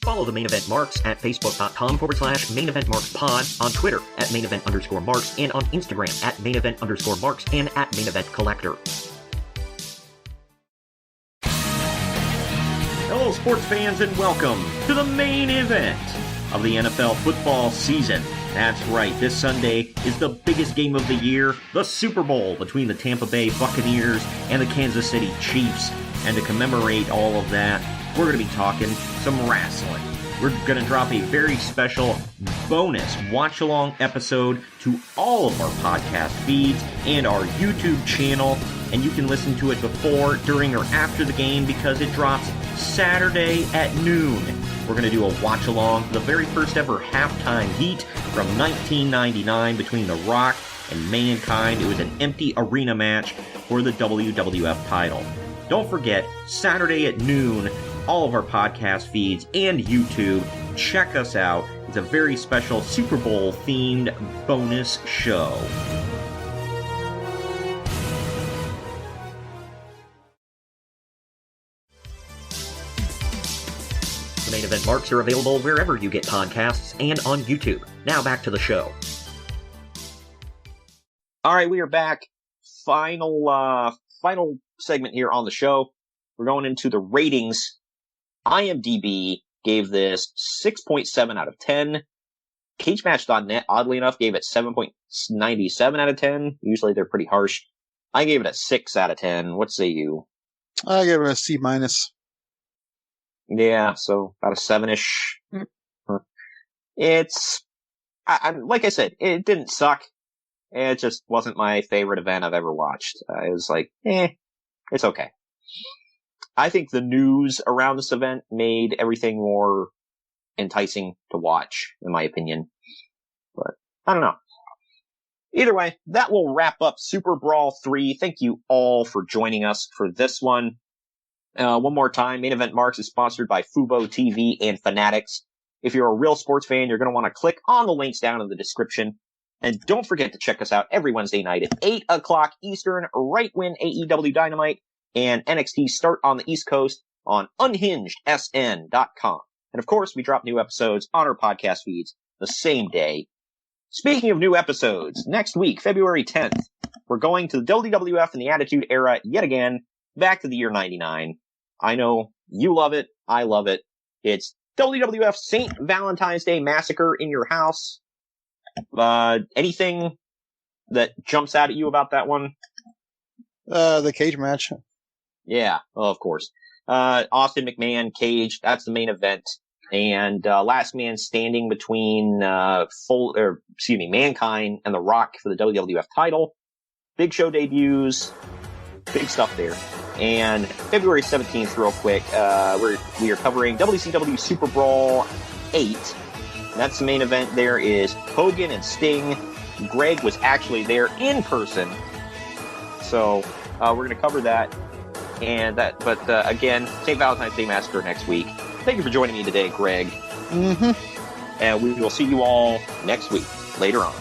Follow the Main Event Marks at Facebook.com/Main Event Marks Pod, on Twitter at Main Event _Marks, and on Instagram at Main Event _Marks and at Main Event Collector. Hello, sports fans, and welcome to the main event of the NFL football season. That's right, this Sunday is the biggest game of the year, the Super Bowl between the Tampa Bay Buccaneers and the Kansas City Chiefs. And to commemorate all of that, we're going to be talking some wrestling. We're going to drop a very special bonus watch-along episode to all of our podcast feeds and our YouTube channel, and you can listen to it before, during, or after the game because it drops Saturday at noon. We're going to do a watch-along, the very first ever halftime heat from 1999 between The Rock and Mankind. It was an empty arena match for the WWF title. Don't forget, Saturday at noon, all of our podcast feeds and YouTube. Check us out. It's a very special Super Bowl-themed bonus show. The Main Event Marks are available wherever you get podcasts and on YouTube. Now back to the show. All right, we are back. Final segment here on the show. We're going into the ratings. IMDb gave this 6.7 out of 10. CageMatch.net, oddly enough, gave it 7.97 out of 10. Usually they're pretty harsh. I gave it a 6 out of 10. What say you? I gave it a C minus. Yeah, so about a 7-ish. It's, like I said, it didn't suck. It just wasn't my favorite event I've ever watched. It was like, it's okay. I think the news around this event made everything more enticing to watch, in my opinion. But, I don't know. Either way, that will wrap up SuperBrawl 3. Thank you all for joining us for this one. One more time, Main Event Marks is sponsored by Fubo TV and Fanatics. If you're a real sports fan, you're going to want to click on the links down in the description. And don't forget to check us out every Wednesday night at 8 o'clock Eastern, right when AEW Dynamite and NXT start on the East Coast on UnhingedSN.com. And of course, we drop new episodes on our podcast feeds the same day. Speaking of new episodes, next week, February 10th, we're going to the WWF and the Attitude Era yet again, back to the year 99. I know you love it. I love it. It's WWF St. Valentine's Day Massacre in your house. Anything that jumps out at you about that one? The cage match. Yeah, of course. Austin McMahon, Cage, that's the main event. And last man standing between Mankind and The Rock for the WWF title. Big Show debuts, big stuff there. And February 17th, real quick, we are covering WCW SuperBrawl 8. That's the main event. There is Hogan and Sting. Greg was actually there in person. So we're going to cover that. But again, St. Valentine's Day Massacre next week. Thank you for joining me today, Greg. Mm-hmm. And we will see you all next week, later on.